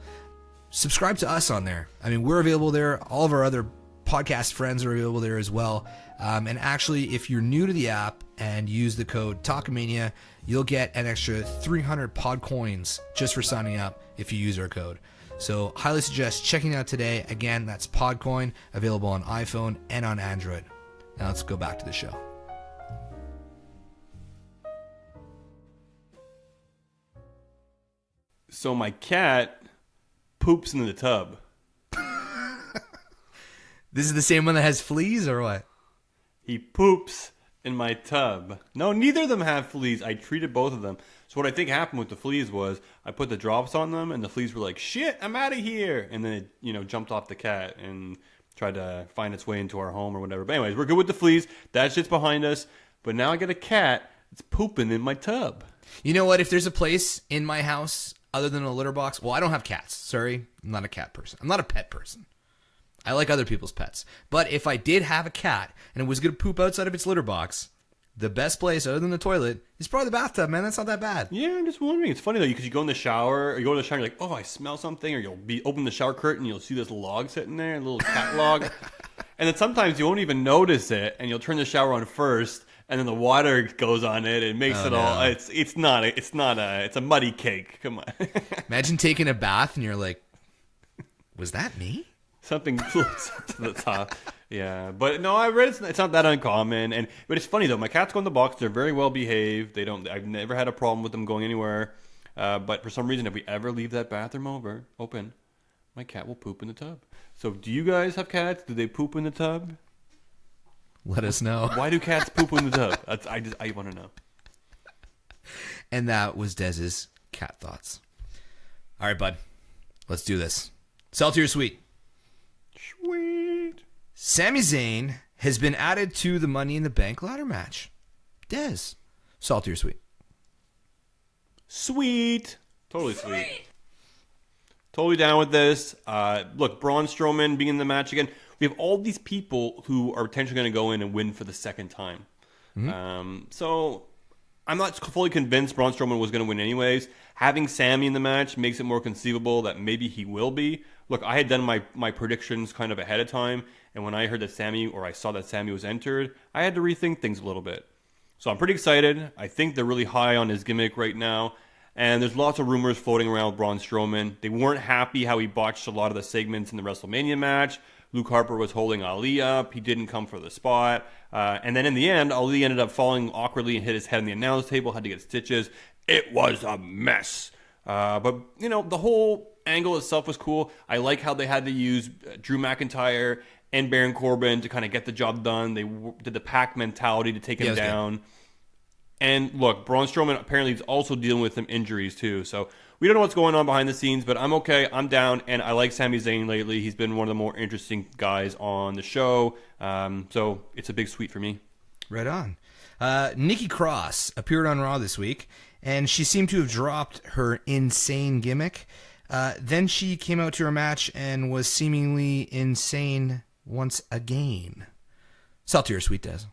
Subscribe to us on there. I mean, we're available there. All of our other podcast friends are available there as well. And actually, if you're new to the app and use the code Talkamania, you'll get an extra 300 pod coins just for signing up if you use our code. So highly suggest checking it out today. Again, that's Podcoin, available on iPhone and on Android. Now let's go back to the show. So my cat poops in the tub. This is the same one that has fleas or what? He poops in my tub. No, neither of them have fleas. I treated both of them. So what I think happened with the fleas was I put the drops on them, and the fleas were like, "Shit, I'm out of here!" And then it, jumped off the cat and tried to find its way into our home or whatever. But anyways, we're good with the fleas. That shit's behind us. But now I got a cat that's pooping in my tub. You know what? If there's a place in my house other than a litter box, well, I don't have cats. Sorry, I'm not a cat person. I'm not a pet person. I like other people's pets. But if I did have a cat and it was going to poop outside of its litter box, the best place other than the toilet is probably the bathtub, man. That's not that bad. Yeah, I'm just wondering. It's funny though, because you go in the shower, or you go to the shower, you're like, "Oh, I smell something," or you'll be open the shower curtain, you'll see this log sitting there, a little cat log, and then sometimes you won't even notice it, and you'll turn the shower on first, and then the water goes on it, and makes it all. It's a muddy cake. Come on. Imagine taking a bath and you're like, "Was that me?" Something floats up to the top. Yeah, but no, I read it's not that uncommon, but it's funny though. My cats go in the box; they're very well behaved. I've never had a problem with them going anywhere. But for some reason, if we ever leave that bathroom open, my cat will poop in the tub. So, do you guys have cats? Do they poop in the tub? Let us know. Why do cats poop in the tub? I want to know. And that was Dez's cat thoughts. All right, bud. Let's do this. Salty or sweet? Sweet. Sami Zayn has been added to the Money in the Bank ladder match. Dez, salty or sweet? Sweet. Totally sweet. Totally down with this. Look, Braun Strowman being in the match again. We have all these people who are potentially going to go in and win for the second time. So I'm not fully convinced Braun Strowman was going to win anyways. Having Sami in the match makes it more conceivable that maybe he will be. Look, I had done my predictions kind of ahead of time, and when I heard that I saw that Sami was entered, I had to rethink things a little bit. So I'm pretty excited. I think they're really high on his gimmick right now, and there's lots of rumors floating around with Braun Strowman. They weren't happy how he botched a lot of the segments in the WrestleMania match. Luke Harper was holding Ali up. He didn't come for the spot. And then in the end, Ali ended up falling awkwardly and hit his head on the announce table, had to get stitches. It was a mess. But, the whole angle itself was cool. I like how they had to use Drew McIntyre and Baron Corbin to kind of get the job done. They did the pack mentality to take him down. Good. And look, Braun Strowman apparently is also dealing with some injuries too. So we don't know what's going on behind the scenes, but I'm okay. I'm down, and I like Sami Zayn lately. He's been one of the more interesting guys on the show. So it's a big sweet for me. Right on. Nikki Cross appeared on Raw this week, and she seemed to have dropped her insane gimmick. Then she came out to her match and was seemingly insane once again. Salty or sweet, Des?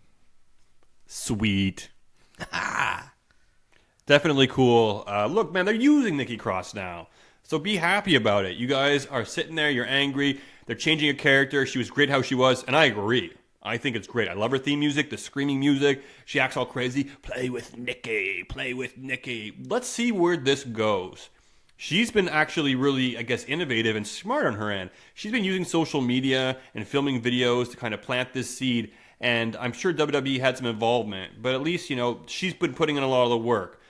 Sweet. Definitely cool. Look, man, they're using Nikki Cross now. So be happy about it. You guys are sitting there, you're angry. They're changing her character. She was great how she was, and I agree. I think it's great. I love her theme music, the screaming music. She acts all crazy. Play with Nikki. Play with Nikki. Let's see where this goes. She's been actually really, I guess, innovative and smart on her end. She's been using social media and filming videos to kind of plant this seed, and I'm sure WWE had some involvement, but at least, she's been putting in a lot of the work.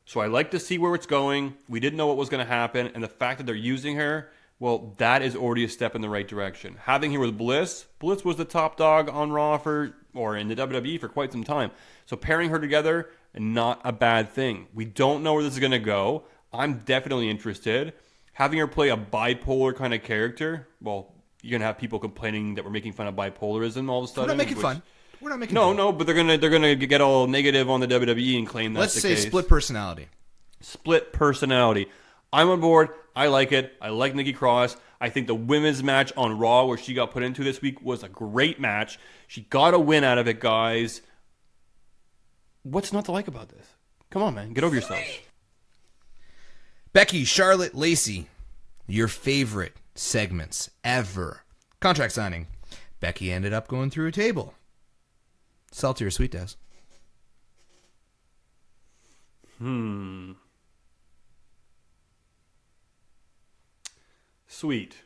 So I like to see where it's going. We didn't know what was going to happen, and the fact that they're using her, well, that is already a step in the right direction. Having her with Bliss was the top dog on Raw or in the WWE for quite some time. So pairing her together, not a bad thing. We don't know where this is going to go. I'm definitely interested. Having her play a bipolar kind of character, well, you're going to have people complaining that we're making fun of bipolarism all of a sudden. We're not making fun. We're not making fun. No, but they're gonna get all negative on the WWE and claim that's the case. Let's say split personality. Split personality. I'm on board. I like it. I like Nikki Cross. I think the women's match on Raw, where she got put into this week, was a great match. She got a win out of it, guys. What's not to like about this? Come on, man. Get over yourselves. Becky, Charlotte, Lacey, your favorite segments ever. Contract signing. Becky ended up going through a table. Salty or sweet, Des? Sweet.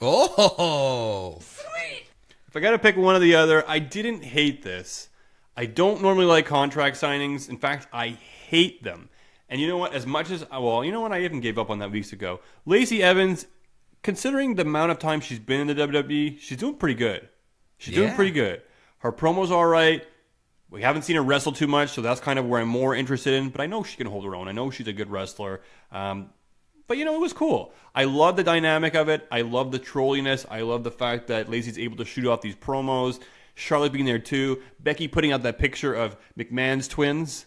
Oh! Sweet! If I got to pick one or the other, I didn't hate this. I don't normally like contract signings. In fact, I hate them. And you know what? As much as, well, you know what? I even gave up on that weeks ago. Lacey Evans, considering the amount of time she's been in the WWE, she's doing pretty good. She's doing pretty good. Her promo's all right. We haven't seen her wrestle too much, so that's kind of where I'm more interested in. But I know she can hold her own. I know she's a good wrestler. But, it was cool. I love the dynamic of it. I love the trolliness. I love the fact that Lacey's able to shoot off these promos. Charlotte being there, too. Becky putting out that picture of McMahon's twins.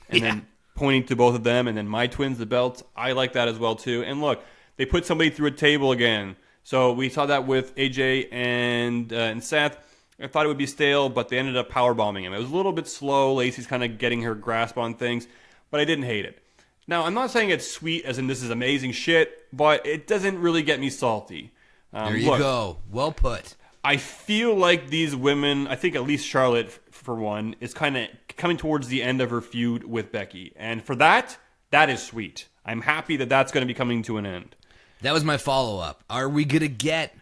And then pointing to both of them. And then my twins, the belts. I like that as well, too. And look, they put somebody through a table again. So we saw that with AJ and Seth. I thought it would be stale, but they ended up powerbombing him. It was a little bit slow. Lacey's kind of getting her grasp on things, but I didn't hate it. Now, I'm not saying it's sweet as in this is amazing shit, but it doesn't really get me salty. There you go. Well put. I feel like these women, I think at least Charlotte, for one, is kind of coming towards the end of her feud with Becky. And for that is sweet. I'm happy that that's going to be coming to an end. That was my follow-up. Are we going to get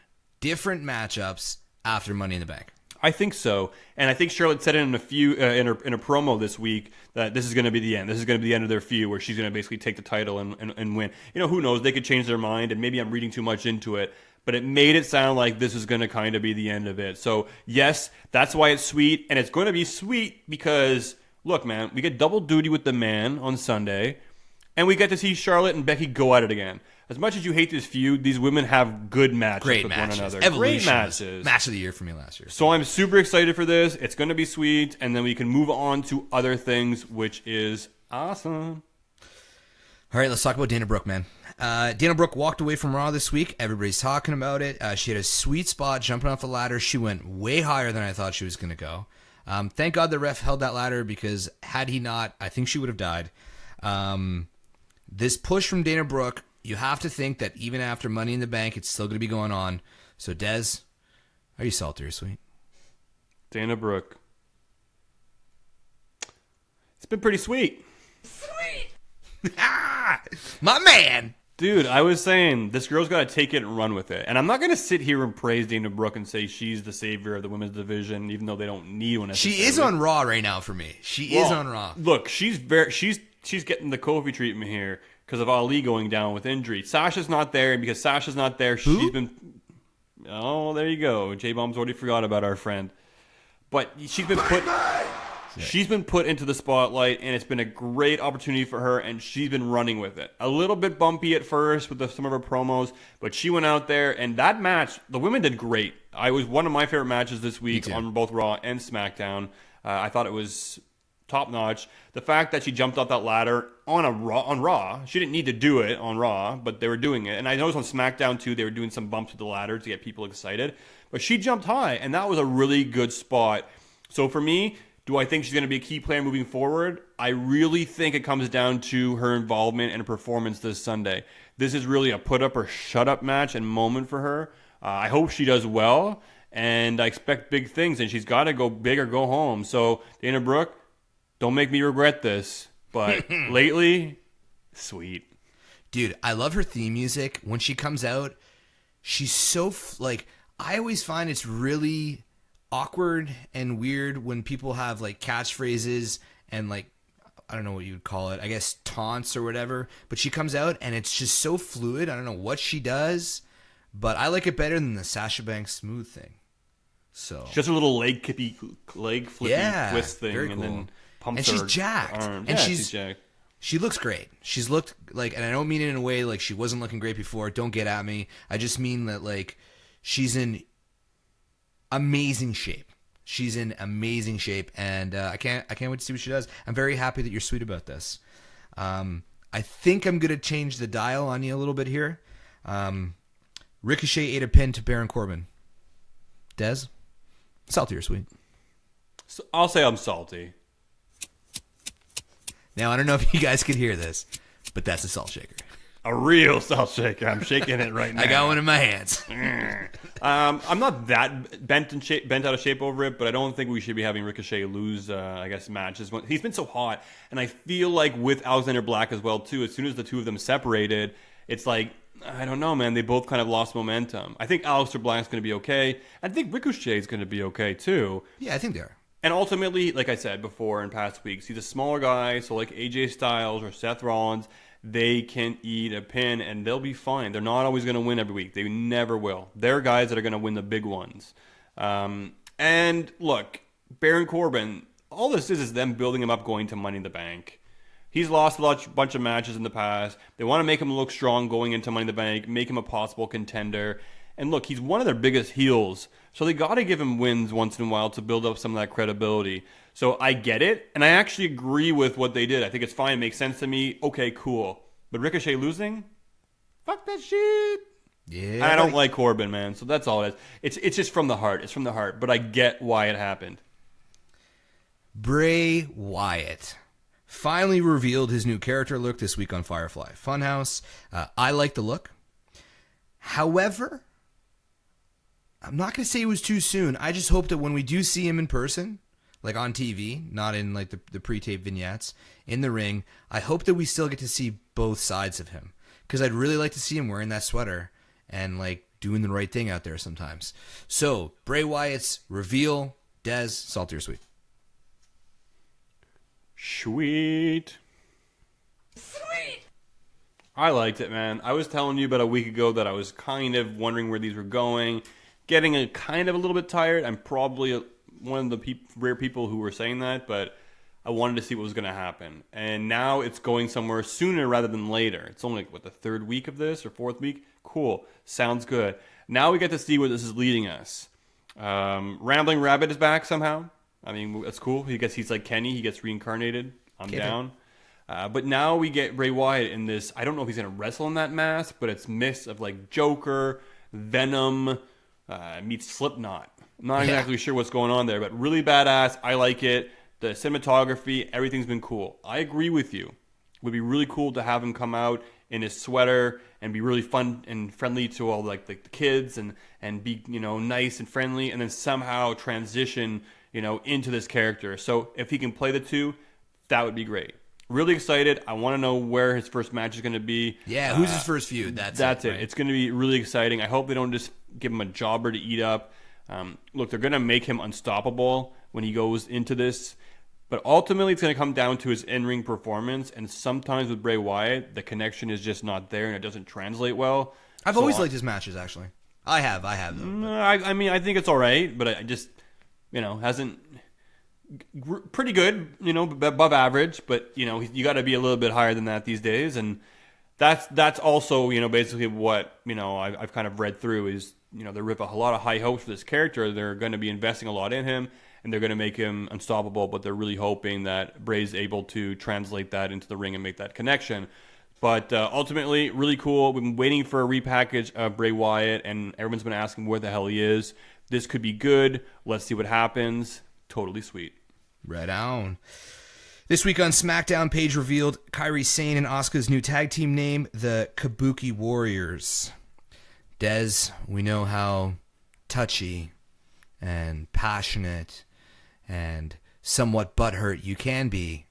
different matchups after Money in the Bank? I think so, and I think Charlotte said it in a few in a promo this week that this is going to be the end. This is going to be the end of their feud, where she's going to basically take the title and win. Who knows? They could change their mind, and maybe I'm reading too much into it, but it made it sound like this is going to kind of be the end of it. So yes, that's why it's sweet, and it's going to be sweet because look, man, we get double duty with the man on Sunday, and we get to see Charlotte and Becky go at it again. As much as you hate this feud, these women have good matches with one another. Evolution. Great matches. Match of the year for me last year. So I'm super excited for this. It's going to be sweet, and then we can move on to other things, which is awesome. All right, let's talk about Dana Brooke, man. Dana Brooke walked away from Raw this week. Everybody's talking about it. She had a sweet spot jumping off the ladder. She went way higher than I thought she was going to go. Thank God the ref held that ladder, because had he not, I think she would have died. This push from Dana Brooke, you have to think that even after Money in the Bank, it's still going to be going on. So, Des, are you salty or sweet? Dana Brooke. It's been pretty sweet. Sweet! My man! Dude, I was saying, this girl's got to take it and run with it. And I'm not going to sit here and praise Dana Brooke and say she's the savior of the women's division, even though they don't need one. She is on Raw right now for me. She is on Raw. Look, she's getting the Kofi treatment here because of Ali going down with injury. Sasha's not there, and because Sasha's not there, she's been... Oh, there you go. J-Bomb's already forgot about our friend. But she's been put into the spotlight, and it's been a great opportunity for her, and she's been running with it. A little bit bumpy at first with some of her promos, but she went out there, and that match, the women did great. I was one of my favorite matches this week on both Raw and SmackDown. I thought it was top notch. The fact that she jumped off that ladder on Raw, she didn't need to do it on Raw, but they were doing it. And I noticed on SmackDown too, they were doing some bumps with the ladder to get people excited. But she jumped high, and that was a really good spot. So for me, do I think she's going to be a key player moving forward? I really think it comes down to her involvement and her performance this Sunday. This is really a put up or shut up match and moment for her. I hope she does well, and I expect big things, and she's got to go big or go home. So Dana Brooke, don't make me regret this, but lately, sweet. Dude, I love her theme music. When she comes out, she's so, like, I always find it's really awkward and weird when people have, like, catchphrases and, like, I don't know what you would call it. I guess taunts or whatever. But she comes out and it's just so fluid. I don't know what she does, but I like it better than the Sasha Banks smooth thing. So just a little leg flippy twist thing, very and cool. then pumps and her she's jacked. arm. And Yeah, she's jacked. She looks great. She's looked like, and I don't mean it in a way like she wasn't looking great before. Don't get at me. I just mean that like she's in amazing shape. She's in amazing shape, and I can't wait to see what she does. I'm very happy that you're sweet about this. I think I'm gonna change the dial on you a little bit here. Ricochet ate a pin to Baron Corbin. Dez, salty or sweet? So I'll say I'm salty. Now I don't know if you guys can hear this, but that's a salt shaker. A real salt shaker. I'm shaking it right now. I got one in my hands. I'm not that bent out of shape over it, but I don't think we should be having Ricochet lose, I guess, matches. He's been so hot, and I feel like with Alexander Black as well, too, as soon as the two of them separated, it's like, I don't know, man, they both kind of lost momentum. I think Aleister Black's going to be okay. I think Ricochet's going to be okay, too. Yeah, I think they are. And ultimately, like I said before in past weeks, he's a smaller guy, so like AJ Styles or Seth Rollins, they can eat a pin and they'll be fine. They're not always going to win every week. They never will. They're guys that are going to win the big ones. And look, Baron Corbin, all this is them building him up going to Money in the Bank. He's lost a bunch of matches in the past. They want to make him look strong going into Money in the Bank, make him a possible contender. And look, he's one of their biggest heels, so they got to give him wins once in a while to build up some of that credibility. So I get it, and I actually agree with what they did. I think it's fine. It makes sense to me. Okay, cool. But Ricochet losing? Fuck that shit. Yeah. And I don't like Corbin, man, so that's all it is. It's just from the heart. It's from the heart, but I get why it happened. Bray Wyatt finally revealed his new character look this week on Firefly Funhouse. I like the look. However, I'm not going to say it was too soon. I just hope that when we do see him in person, like on TV, not in like the pre-tape vignettes, in the ring, I hope that we still get to see both sides of him. Because I'd really like to see him wearing that sweater and like doing the right thing out there sometimes. So, Bray Wyatt's reveal. Dez, salty or sweet? Sweet. I liked it, man. I was telling you about a week ago that I was kind of wondering where these were going. Getting a little bit tired. I'm probably one of the rare people who were saying that, but I wanted to see what was going to happen. And now it's going somewhere sooner rather than later. It's only, the third week of this or fourth week? Cool. Sounds good. Now we get to see where this is leading us. Rambling Rabbit is back somehow. I mean, that's cool. He's like Kenny. He gets reincarnated. I'm down. But now we get Bray Wyatt in this. I don't know if he's going to wrestle in that mask, but it's mix of like Joker, Venom, meets Slipknot. I'm not exactly sure what's going on there, but really badass. I like it. The cinematography, everything's been cool. I agree with you. It would be really cool to have him come out in his sweater and be really fun and friendly to all like the kids and be nice and friendly, and then somehow transition into this character. So if he can play the two, that would be great. Really excited. I want to know where his first match is going to be. Yeah, who's his first feud? That's it. Right? It's going to be really exciting. I hope they don't just give him a jobber to eat up. Look, they're going to make him unstoppable when he goes into this. But ultimately, it's going to come down to his in-ring performance. And sometimes with Bray Wyatt, the connection is just not there and it doesn't translate well. I've always liked his matches, actually. I have. Though, I mean, I think it's all right. But I just, hasn't... Pretty good, above average. But, you got to be a little bit higher than that these days. And that's also, basically what, I've kind of read through is, they rip a lot of high hopes for this character. They're going to be investing a lot in him. And they're going to make him unstoppable, but they're really hoping that Bray's able to translate that into the ring and make that connection. But ultimately, really cool. We've been waiting for a repackage of Bray Wyatt, and everyone's been asking where the hell he is. This could be good. Let's see what happens. Totally sweet. Right on. This week on Smackdown, Paige revealed Kairi Sane and Asuka's new tag team name, the Kabuki Warriors. Dez, we know how touchy and passionate and somewhat butthurt you can be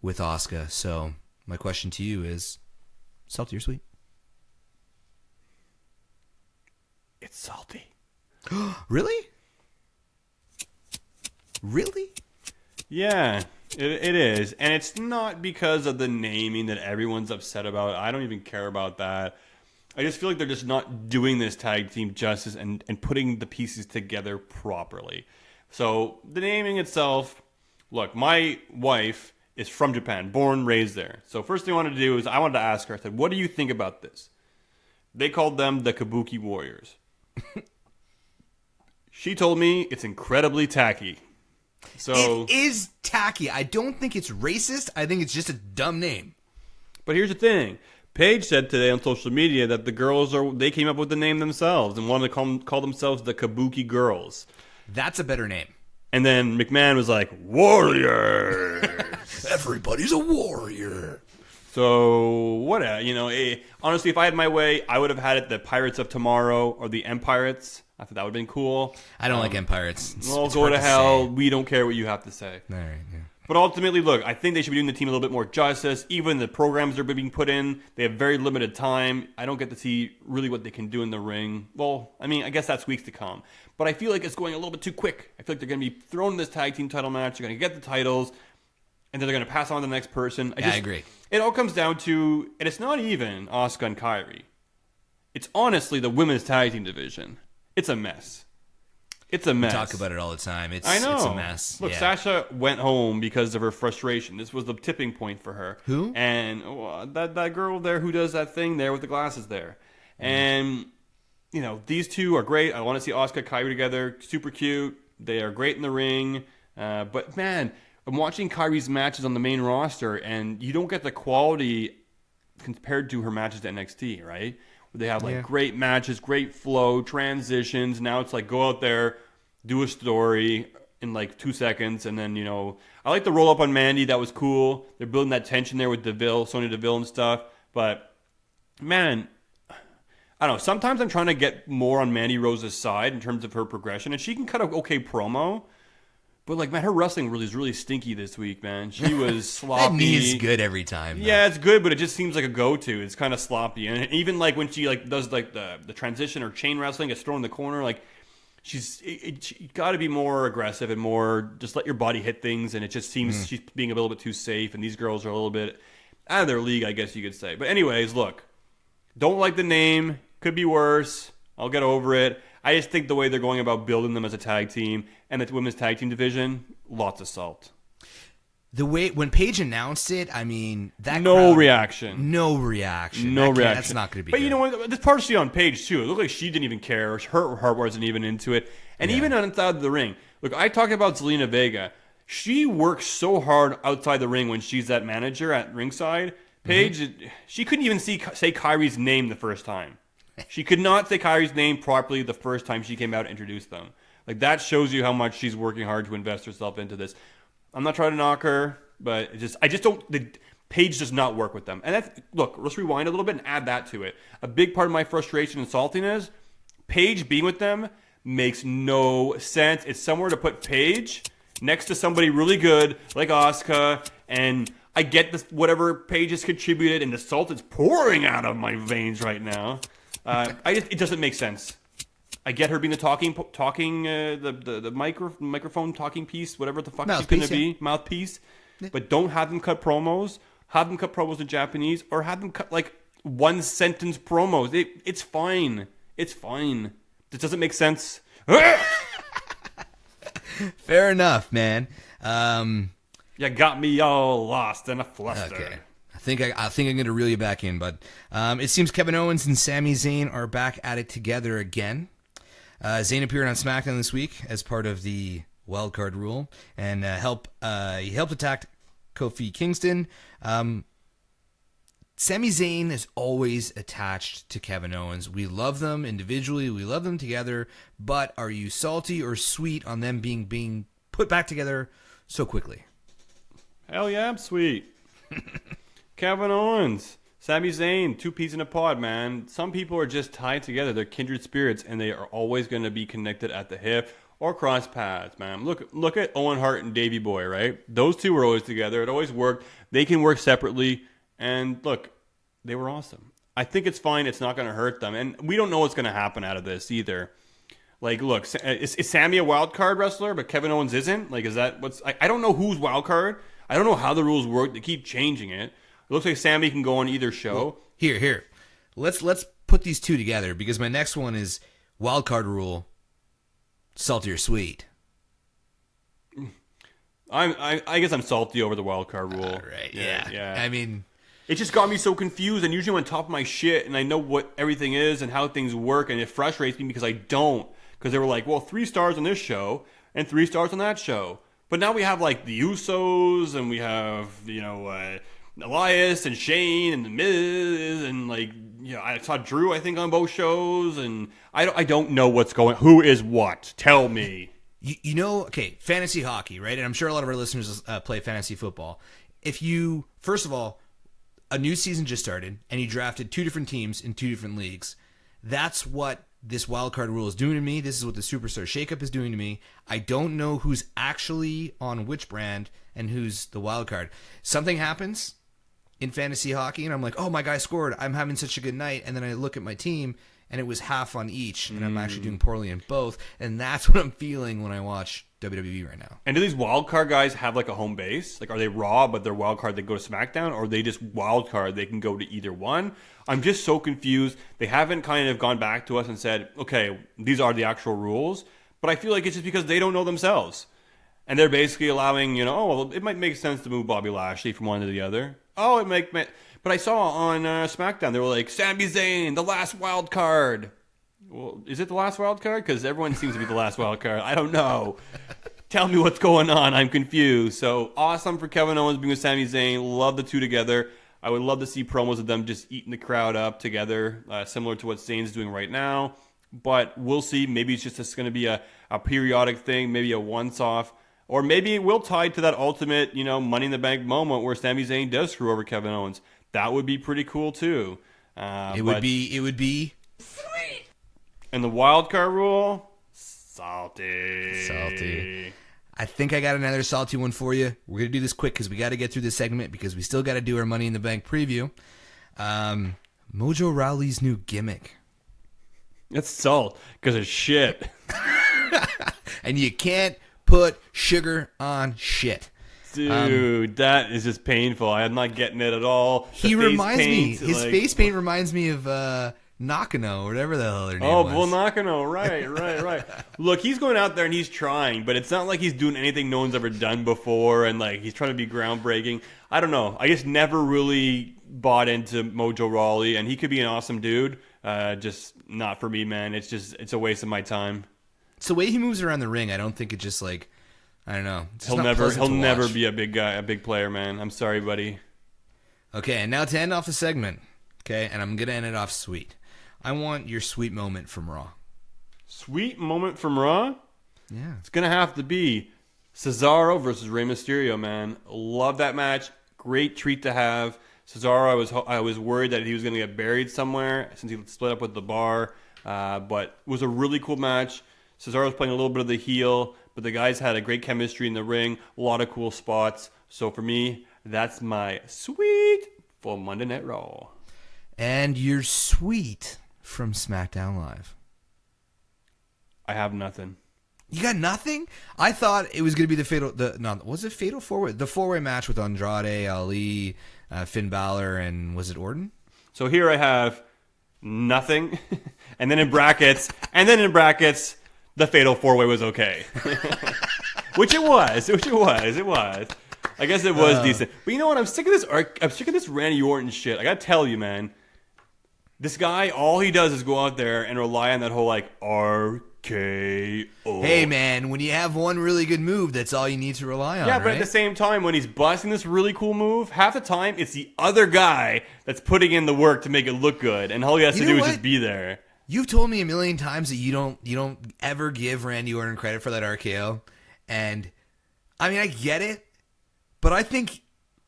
with Asuka. So my question to you is Salty or sweet? It's salty. Really? Really? Yeah, it is. And it's not because of the naming that everyone's upset about. I don't even care about that. I just feel like they're just not doing this tag team justice and putting the pieces together properly. So the naming itself, look, my wife is from Japan, born, raised there. So first thing I wanted to do is I wanted to ask her, I said, what do you think about this? They called them the Kabuki Warriors. She told me it's incredibly tacky. So it is tacky. I don't think it's racist. I think it's just a dumb name. But here's the thing. Paige said today on social media that the girls they came up with the name themselves and wanted to call themselves the Kabuki Girls. That's a better name. And then McMahon was like, Warriors. Everybody's a warrior. So, what, honestly, if I had my way, I would have had it the Pirates of Tomorrow or the Empirates. I thought that would have been cool. I don't like Empirates. Well, go to hell. We don't care what you have to say. All right, yeah. But ultimately, look, I think they should be doing the team a little bit more justice. Even the programs they're being put in, they have very limited time. I don't get to see really what they can do in the ring. Well, I mean, I guess that's weeks to come. But I feel like it's going a little bit too quick. I feel like they're going to be thrown in this tag team title match. They're going to get the titles, and then they're going to pass on to the next person. I agree. It all comes down to, and it's not even Asuka and Kairi. It's honestly the women's tag team division. It's a mess. It's a mess. We talk about it all the time. I know. It's a mess. Look, yeah. Sasha went home because of her frustration. This was the tipping point for her. Who? And that girl there who does that thing there with the glasses there. And, these two are great. I want to see Asuka and Kairi together. Super cute. They are great in the ring. But, man, I'm watching Kairi's matches on the main roster, and you don't get the quality compared to her matches at NXT, right? They have great matches, great flow, transitions. Now it's like go out there, do a story in 2 seconds, and then I like the roll up on Mandy. That was cool. They're building that tension there with Sonya Deville and stuff. But man, I don't know. Sometimes I'm trying to get more on Mandy Rose's side in terms of her progression, and she can cut an okay promo. But her wrestling is really stinky this week, man. She was sloppy. That knee is good every time. Though. Yeah, it's good, but it just seems like a go-to. It's kind of sloppy, and even when she does the transition or chain wrestling, gets thrown in the corner. She got to be more aggressive and more just let your body hit things. And it just seems she's being a little bit too safe. And these girls are a little bit out of their league, I guess you could say. But anyways, look, don't like the name. Could be worse. I'll get over it. I just think the way they're going about building them as a tag team and the women's tag team division, lots of salt. The way when Paige announced it, I mean that no reaction. That's not going to be. But good. You know what? That's partially on Paige too. It looked like she didn't even care. Her heart wasn't even into it. And even outside of the ring, look, I talked about Zelina Vega. She works so hard outside the ring when she's that manager at ringside. Paige, she couldn't even say Kairi's name the first time. She could not say Kairi's name properly the first time she came out and introduced them. That shows you how much she's working hard to invest herself into this. I'm not trying to knock her, but I just don't. Paige does not work with them. And look, let's rewind a little bit and add that to it. A big part of my frustration and saltiness, Paige being with them makes no sense. It's somewhere to put Paige next to somebody really good like Asuka, and I get this whatever Paige has contributed, and the salt is pouring out of my veins right now. It doesn't make sense. I get her being the microphone talking piece, whatever the fuck she's going to be, mouthpiece. Yeah. But don't have them cut promos. Have them cut promos in Japanese, or have them cut one sentence promos. It's fine. It's fine. This doesn't make sense. Fair enough, man. You got me all lost in a fluster. Okay. I think I'm going to reel you back in, but it seems Kevin Owens and Sami Zayn are back at it together again. Zayn appeared on Smackdown this week as part of the wildcard rule, and he helped attack Kofi Kingston. Sami Zayn is always attached to Kevin Owens. We love them individually, we love them together, but are you salty or sweet on them being put back together so quickly? Hell yeah, I'm sweet. Kevin Owens, Sami Zayn, two peas in a pod, man. Some people are just tied together. They're kindred spirits, and they are always going to be connected at the hip or cross paths, man. Look at Owen Hart and Davey Boy, right? Those two were always together. It always worked. They can work separately. And look, they were awesome. I think it's fine. It's not going to hurt them. And we don't know what's going to happen out of this either. Like, look, is Sammy a wild card wrestler, but Kevin Owens isn't? Like, is that what's... I don't know who's wild card. I don't know how the rules work. They keep changing it. It looks like Sammy can go on either show. Well, here. Let's put these two together, because my next one is wild card rule, salty or sweet. I guess I'm salty over the wild card rule. Right, yeah. I mean... It just got me so confused, and usually I'm on top of my shit, and I know what everything is and how things work, and it frustrates me because I don't. Because they were like, well, 3 stars on this show, and 3 stars on that show. But now we have, like, the Usos, and we have, Elias, and Shane, and The Miz, and, like, I saw Drew, I think, on both shows, and I don't know what's going... Who is what? Tell me. Okay, fantasy hockey, right? And I'm sure a lot of our listeners play fantasy football. If you, first of all... A new season just started, and you drafted 2 different teams in 2 different leagues. That's what this wildcard rule is doing to me. This is what the Superstar Shakeup is doing to me. I don't know who's actually on which brand and who's the wildcard. Something happens in fantasy hockey, and I'm like, oh, my guy scored. I'm having such a good night. And then I look at my team, and it was half on each, and I'm actually doing poorly in both. And that's what I'm feeling when I watch WWE right now. And do these wild card guys have like a home base? Like, are they Raw, but they're wild card, they go to SmackDown, or are they just wild card, they can go to either one? I'm just so confused. They haven't kind of gone back to us and said, okay, these are the actual rules. But I feel like it's just because they don't know themselves. And they're basically allowing, it might make sense to move Bobby Lashley from one to the other. But I saw on SmackDown, they were like, Sami Zayn, the last wild card. Well, is it the last wild card? Because everyone seems to be the last wild card. I don't know. Tell me what's going on. I'm confused. So awesome for Kevin Owens being with Sami Zayn. Love the two together. I would love to see promos of them just eating the crowd up together, similar to what Zayn's doing right now. But we'll see. Maybe it's just going to be a periodic thing, maybe a once-off. Or maybe it will tie to that ultimate, Money in the Bank moment where Sami Zayn does screw over Kevin Owens. That would be pretty cool too. It would be sweet. And the wild card rule, salty. I think I got another salty one for you. We're gonna do this quick because we got to get through this segment because we still got to do our Money in the Bank preview. Mojo Rawley's new gimmick. It's salt because it's shit. And you can't put sugar on shit. Dude, that is just painful. I'm not getting it at all. His face paint reminds me of Nakano, or whatever the hell their name was. Oh, well, Nakano, right. Look, he's going out there and he's trying, but it's not like he's doing anything no one's ever done before, and like he's trying to be groundbreaking. I don't know. I just never really bought into Mojo Rawley, and he could be an awesome dude. Just not for me, man. It's a waste of my time. It's the way he moves around the ring. I don't think it's just like, I don't know. He'll never be a big guy, a big player, man. I'm sorry, buddy. Okay, and now to end off the segment, okay, and I'm gonna end it off sweet. I want your sweet moment from Raw. Sweet moment from Raw? Yeah. It's going to have to be Cesaro versus Rey Mysterio, man. Love that match. Great treat to have. Cesaro, I was worried that he was going to get buried somewhere since he split up with the Bar. But it was a really cool match. Cesaro was playing a little bit of the heel, but the guys had a great chemistry in the ring. A lot of cool spots. So for me, that's my sweet for Monday Night Raw. And your sweet from Smackdown Live. I have nothing. You got nothing? I thought it was going to be was it Fatal 4-Way? The 4-Way match with Andrade, Ali, Finn Balor, and was it Orton? So here I have nothing, and then in brackets, the Fatal 4-Way was okay. Which it was. I guess it was decent. But you know what? I'm sick of this Randy Orton shit. I gotta tell you, man. This guy, all he does is go out there and rely on that whole, like, RKO. Hey, man, when you have one really good move, that's all you need to rely on, Yeah, but right? at the same time, when he's busting this really cool move, half the time, it's the other guy that's putting in the work to make it look good, and all he has to do is just be there. You've told me a million times that you don't ever give Randy Orton credit for that RKO, and, I mean, I get it, but I think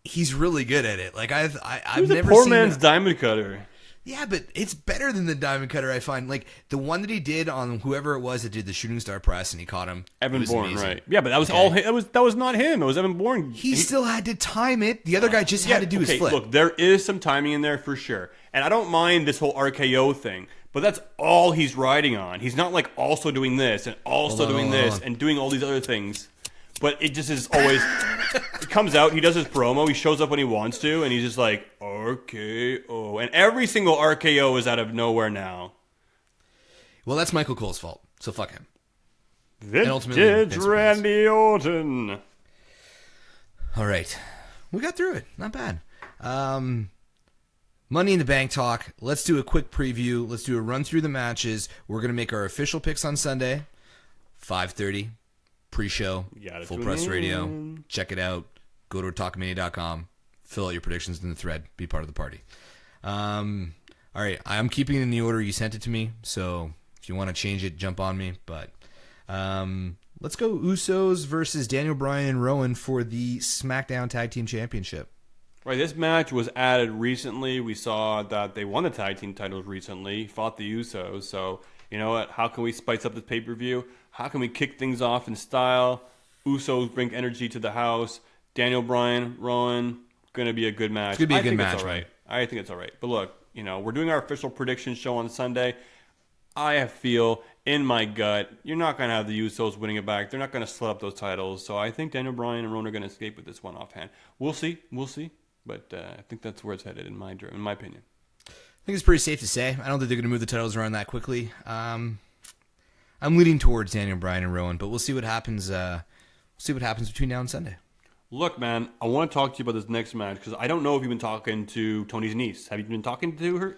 he's really good at it. Like, I've never seen... He's a poor man's diamond cutter. Yeah, but it's better than the Diamond Cutter, I find. Like, the one that he did on whoever it was that did the Shooting Star Press and he caught him. Evan Bourne, right. Yeah, but that was all that was not him. It was Evan Bourne. He still had to time it. The other guy just had to do his flip. Look, there is some timing in there for sure. And I don't mind this whole RKO thing, but that's all he's riding on. He's not like also doing this and also doing this and doing all these other things. But it just is always, it comes out, he does his promo, he shows up when he wants to, and he's just like, RKO. And every single RKO is out of nowhere now. Well, that's Michael Cole's fault, so fuck him. Vintage Randy Orton. All right. We got through it. Not bad. Money in the Bank talk. Let's do a quick preview. Let's do a run through the matches. We're going to make our official picks on Sunday, 5:30. Pre-show, Full Press Radio. Check it out. Go to talkamania.com. Fill out your predictions in the thread. Be part of the party. All right. I'm keeping it in the order you sent it to me. So if you want to change it, jump on me. But let's go Usos versus Daniel Bryan and Rowan for the SmackDown Tag Team Championship. Right. This match was added recently. We saw that they won the tag team titles recently. Fought the Usos. So, you know what? How can we spice up this pay-per-view? How can we kick things off in style? Usos bring energy to the house. Daniel Bryan, Rowan, going to be a good match. It's going to be a good match. It's all right. I think it's all right. But look, we're doing our official prediction show on Sunday. I feel in my gut, you're not going to have the Usos winning it back. They're not going to slit up those titles. So I think Daniel Bryan and Rowan are going to escape with this one offhand. We'll see. But I think that's where it's headed in my opinion. I think it's pretty safe to say. I don't think they're going to move the titles around that quickly. I'm leaning towards Daniel Bryan and Rowan, but we'll see what happens. We'll see what happens between now and Sunday. Look, man, I want to talk to you about this next match because I don't know if you've been talking to Tony's niece. Have you been talking to her?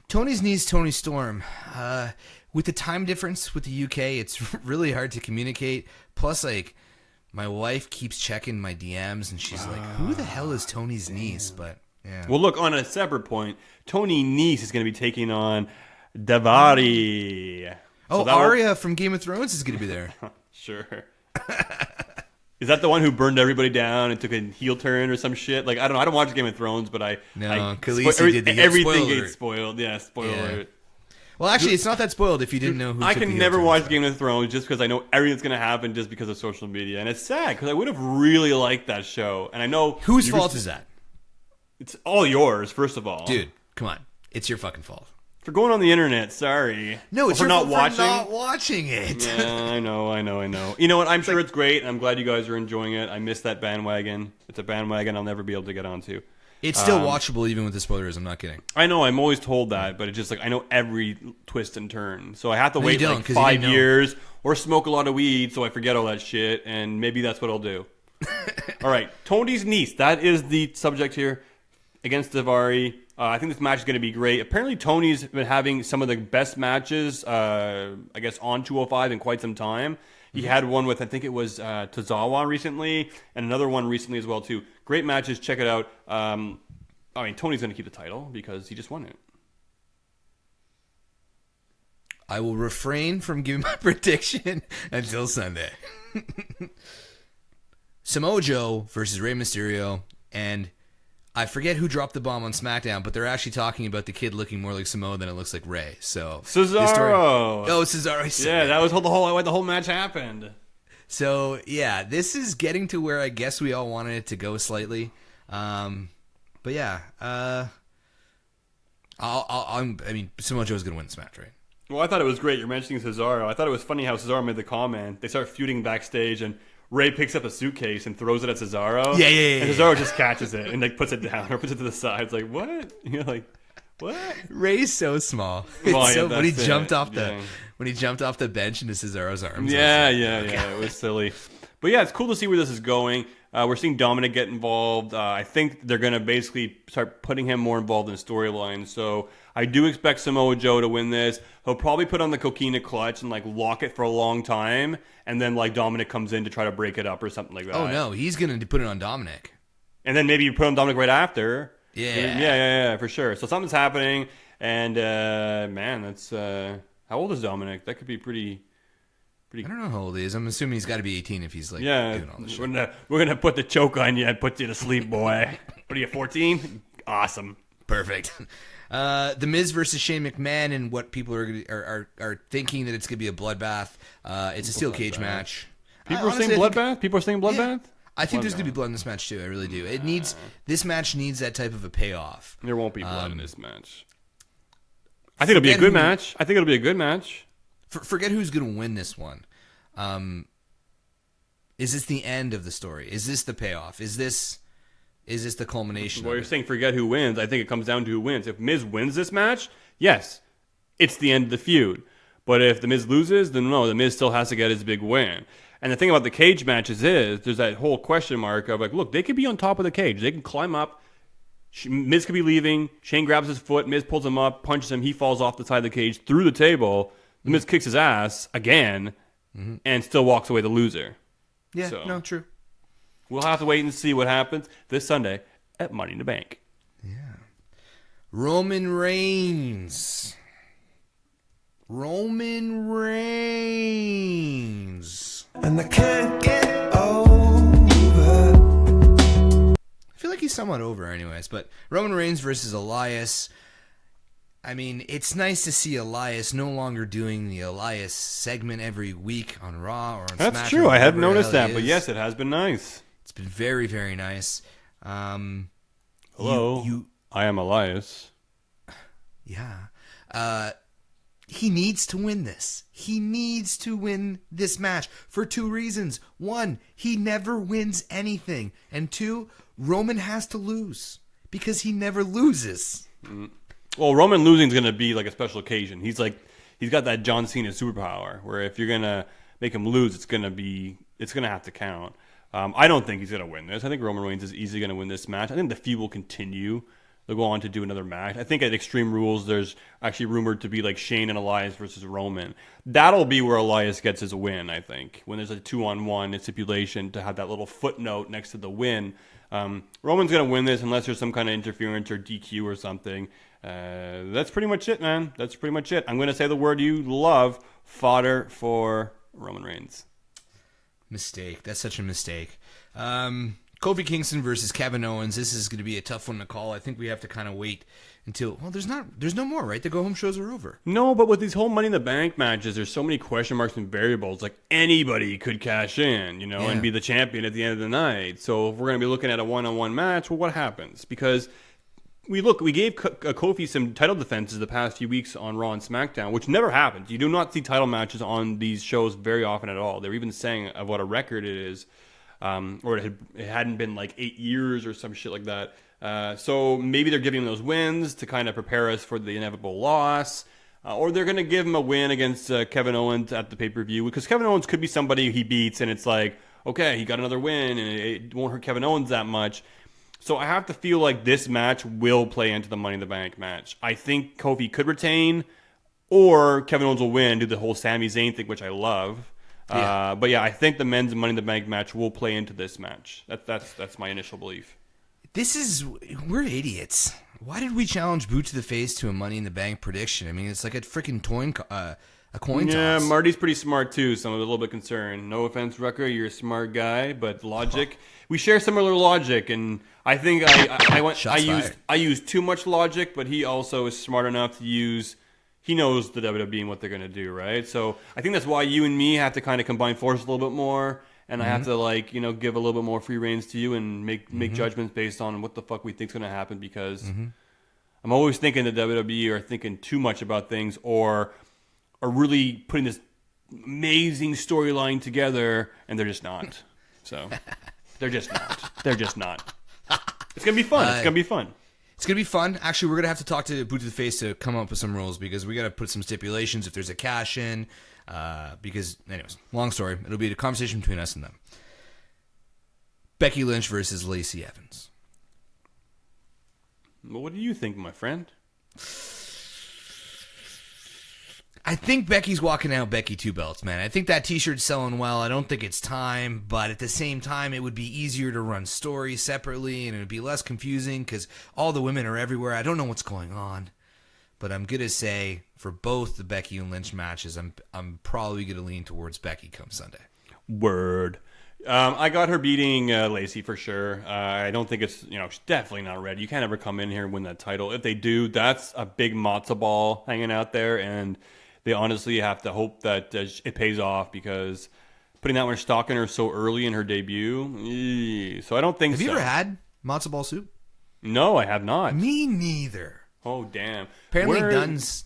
Tony's niece, Tony Storm. With the time difference with the UK, it's really hard to communicate. Plus, my wife keeps checking my DMs, and she's like, "Who the hell is Tony's niece?" But yeah. Well, look, on a separate point, Tony Nese is going to be taking on Daivari. Oh, Arya from Game of Thrones is going to be there. Sure. Is that the one who burned everybody down and took a heel turn or some shit? I don't know. I don't watch Game of Thrones, but Khaleesi did the heel. Everything gets spoiled. Yeah, spoiler. Well, actually, it's not that spoiled if you didn't know who. I can never watch Game of Thrones just because I know everything's going to happen just because of social media, and it's sad because I would have really liked that show, and I know whose fault is that? It's all yours, first of all, dude. Come on, it's your fucking fault. For going on the internet, sorry. No, it's for your not fault watching. for not watching it. Yeah, I know. You know what? I'm sure it's great. I'm glad you guys are enjoying it. I miss that bandwagon. It's a bandwagon I'll never be able to get onto. It's still watchable even with the spoilers. I'm not kidding. I know. I'm always told that, but it's just I know every twist and turn. So I have to wait 5 years or smoke a lot of weed so I forget all that shit, and maybe that's what I'll do. All right. Tony's niece. That is the subject here against Daivari. I think this match is going to be great. Apparently, Tony's been having some of the best matches, I guess, on 205 in quite some time. He had one with, I think it was Tozawa recently, and another one recently as well, too. Great matches. Check it out. Tony's going to keep the title because he just won it. I will refrain from giving my prediction until Sunday. Samoa Joe versus Rey Mysterio, and I forget who dropped the bomb on SmackDown, but they're actually talking about the kid looking more like Samoa than it looks like Rey. So Cesaro. Cesaro. Yeah, that was why the whole match happened. So yeah, this is getting to where I guess we all wanted it to go slightly. But yeah, Samoa Joe's gonna win this match, right? Well, I thought it was great. You're mentioning Cesaro. I thought it was funny how Cesaro made the comment. They start feuding backstage, and Ray picks up a suitcase and throws it at Cesaro. Yeah. And Cesaro just catches it and puts it down or puts it to the side. It's like, what? You're like, what? Ray's so small. When he jumped off the bench into Cesaro's arms. Yeah. It was silly. But yeah, it's cool to see where this is going. We're seeing Dominic get involved. I think they're going to basically start putting him more involved in storylines. So I do expect Samoa Joe to win this. He'll probably put on the coquina clutch and lock it for a long time. And then Dominic comes in to try to break it up or something like that. Oh no, he's going to put it on Dominic. And then maybe you put on Dominic right after. Yeah, for sure. So something's happening. And man, that's how old is Dominic? That could be pretty. I don't know how old he is. I'm assuming he's got to be 18 if he's doing all this shit. We're gonna put the choke on you and put you to sleep, boy. What are you, 14? Awesome. Perfect. The Miz versus Shane McMahon, and what people are thinking that it's going to be a bloodbath. It's a steel cage match. People are saying bloodbath? People are saying bloodbath? Yeah. I think there's going to be blood in this match too. I really do. This match needs that type of a payoff. There won't be blood in this match. I think it'll be a good match. Forget who's going to win this one. Is this the end of the story? Is this the payoff? Is this the culmination? Well, you're saying forget who wins. I think it comes down to who wins. If Miz wins this match, yes, it's the end of the feud. But if the Miz loses, then no, the Miz still has to get his big win. And the thing about the cage matches is there's that whole question mark of like, look, they could be on top of the cage. They can climb up. Miz could be leaving. Shane grabs his foot. Miz pulls him up, punches him. He falls off the side of the cage through the table. The Miz kicks his ass again and still walks away the loser. Yeah, no, true. We'll have to wait and see what happens this Sunday at Money in the Bank. Yeah. Roman Reigns. And I can't get over. I feel like he's somewhat over anyways, but Roman Reigns versus Elias. I mean, it's nice to see Elias no longer doing the Elias segment every week on Raw or on SmackDown. That's true. I hadn't noticed that, but yes, it has been nice. It's been very, very nice. Hello, I am Elias. Yeah. He needs to win this. He needs to win this match for two reasons. One, he never wins anything. And two, Roman has to lose because he never loses. Well, Roman losing is going to be like a special occasion. He's got that John Cena superpower where if you're going to make him lose, it's going to have to count. I don't think he's going to win this. I think Roman Reigns is easily going to win this match. I think the feud will continue. They'll go on to do another match. I think at Extreme Rules, there's actually rumored to be like Shane and Elias versus Roman. That'll be where Elias gets his win, I think. When there's a 2-on-1 stipulation to have that little footnote next to the win. Roman's going to win this unless there's some kind of interference or DQ or something. That's pretty much it, man. That's pretty much it. I'm going to say the word you love, fodder for Roman Reigns. Mistake. That's such a mistake. Kofi Kingston versus Kevin Owens. This is going to be a tough one to call. I think we have to kind of wait until... Well, there's no more, right? The go-home shows are over. No, but with these whole Money in the Bank matches, there's so many question marks and variables. Like, anybody could cash in, and be the champion at the end of the night. So if we're going to be looking at a one-on-one match, well, what happens? Because we gave Kofi some title defenses the past few weeks on Raw and SmackDown, which never happens. You do not see title matches on these shows very often at all. They're even saying of what a record it is. Or it hadn't been like 8 years or some shit like that. So maybe they're giving him those wins to kind of prepare us for the inevitable loss. Or they're going to give him a win against Kevin Owens at the pay-per-view. Because Kevin Owens could be somebody he beats and it's like, okay, he got another win and it won't hurt Kevin Owens that much. So I have to feel like this match will play into the Money in the Bank match. I think Kofi could retain or Kevin Owens will win, do the whole Sami Zayn thing, which I love. Yeah. But yeah, I think the men's Money in the Bank match will play into this match. That's my initial belief. We're idiots. Why did we challenge Boot to the Face to a Money in the Bank prediction? I mean, it's like a freaking coin toss. Yeah, Marty's pretty smart too, so I'm a little bit concerned. No offense, Rucker, you're a smart guy, but logic, we share similar logic, and I think I used too much logic, but he also is smart enough to use. He knows the WWE and what they're going to do, right? So I think that's why you and me have to kind of combine forces a little bit more, and I have to give a little bit more free reins to you and make judgments based on what the fuck we think's going to happen because I'm always thinking the WWE are thinking too much about things or are really putting this amazing storyline together, and they're just not. So they're just not. They're just not. It's going to be fun. It's going to be fun. It's going to be fun. Actually, we're going to have to talk to Boot to the Face to come up with some rules because we got to put some stipulations if there's a cash-in. Because, anyways, long story. It'll be a conversation between us and them. Becky Lynch versus Lacey Evans. Well, what do you think, my friend? I think Becky's walking out Becky 2 belts, man. I think that t-shirt's selling well. I don't think it's time, but at the same time, it would be easier to run stories separately, and it would be less confusing because all the women are everywhere. I don't know what's going on, but I'm going to say for both the Becky and Lynch matches, I'm probably going to lean towards Becky come Sunday. Word. I got her beating Lacey for sure. I don't think it's, she's definitely not ready. You can't ever come in here and win that title. If they do, that's a big matzo ball hanging out there, and they honestly have to hope that it pays off, because putting that much stock in her so early in her debut, so I don't think so. Have you ever had matzo ball soup? No, I have not. Me neither. Oh, damn. Apparently,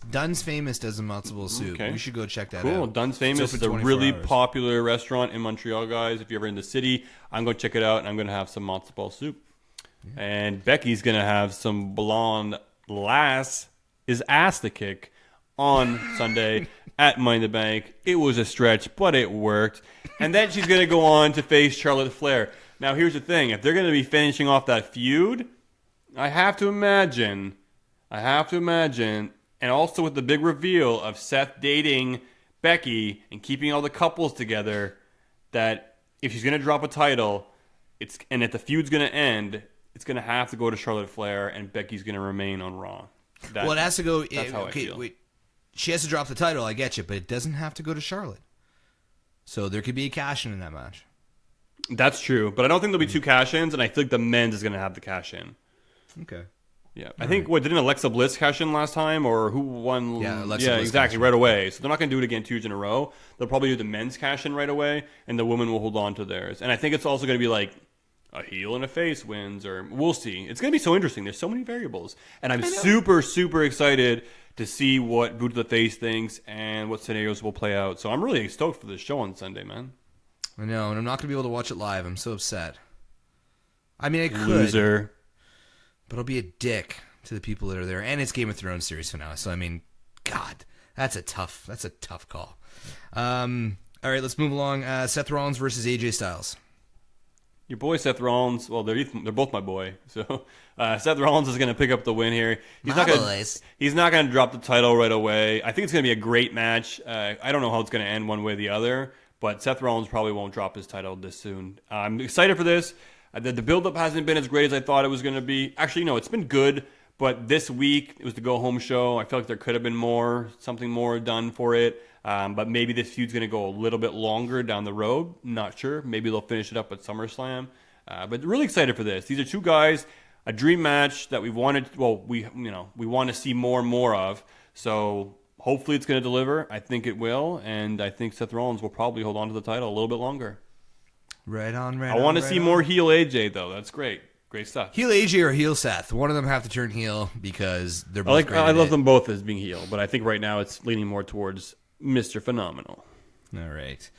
Dunn's Famous does a matzo ball soup. Okay. We should go check that out. Cool. Dunn's Famous is a 24 really hours. popular restaurant in Montreal, guys. If you're ever in the city, I'm going to check it out, and I'm going to have some matzo ball soup. Yeah. And Becky's going to have some blonde lass is ass to kick on Sunday at Money in the Bank. It was a stretch, but it worked. And then she's going to go on to face Charlotte Flair. Now, here's the thing. If they're going to be finishing off that feud, I have to imagine, and also with the big reveal of Seth dating Becky and keeping all the couples together, that if she's going to drop a title, and if the feud's going to end, it's going to have to go to Charlotte Flair, and Becky's going to remain on Raw. Well, it has to go. That's how I feel. Wait, she has to drop the title. I get you, but it doesn't have to go to Charlotte. So there could be a cash in that match. That's true, but I don't think there'll be two cash-ins, and I think the men's is going to have the cash-in. Okay. Yeah, I think didn't Alexa Bliss cash in last time, or who won? Yeah, Alexa Bliss exactly, right away. So they're not going to do it again 2 years in a row. They'll probably do the men's cash in right away, and the women will hold on to theirs. And I think it's also going to be like a heel and a face wins, or we'll see. It's going to be so interesting. There's so many variables, and I'm super, super excited to see what Boot of the Face thinks and what scenarios will play out. So I'm really stoked for this show on Sunday, man. I know, and I'm not going to be able to watch it live. I'm so upset. I mean, I could. Loser. But I'll be a dick to the people that are there, and it's Game of Thrones series finale. So I mean, God, that's a tough call. All right, let's move along. Seth Rollins versus AJ Styles. Your boy Seth Rollins. Well, they're both my boy. So Seth Rollins is going to pick up the win here. He's not going to drop the title right away. I think it's going to be a great match. I don't know how it's going to end one way or the other, but Seth Rollins probably won't drop his title this soon. I'm excited for this. The build-up hasn't been as great as I thought it was going to be. Actually, no, it's been good, but this week, it was the go-home show. I feel like there could have been something more done for it, but maybe this feud's going to go a little bit longer down the road. Not sure. Maybe they'll finish it up at SummerSlam, but really excited for this. These are two guys, a dream match that we want to see more and more of, so hopefully it's going to deliver. I think it will, and I think Seth Rollins will probably hold on to the title a little bit longer. Right on. I want to see more heel AJ, though. That's great. Great stuff. Heel AJ or heel Seth. One of them have to turn heel because they're both great. I love them both as being heel, but I think right now it's leaning more towards Mr. Phenomenal. All right.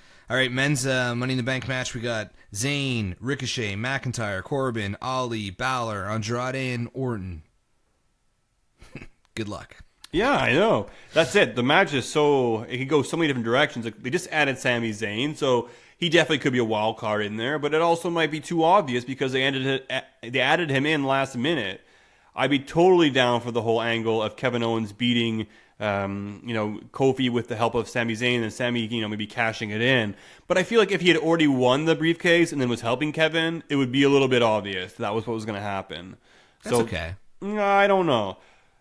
Men's Money in the Bank match. We got Zayn, Ricochet, McIntyre, Corbin, Ali, Balor, Andrade, and Orton. Good luck. Yeah, I know. That's it. The match is it can go so many different directions. Like, they just added Sami Zayn, so he definitely could be a wild card in there, but it also might be too obvious because they added him in last minute. I'd be totally down for the whole angle of Kevin Owens beating Kofi with the help of Sami Zayn, and Sami maybe cashing it in. But I feel like if he had already won the briefcase and then was helping Kevin, it would be a little bit obvious that was what was going to happen. That's okay. I don't know.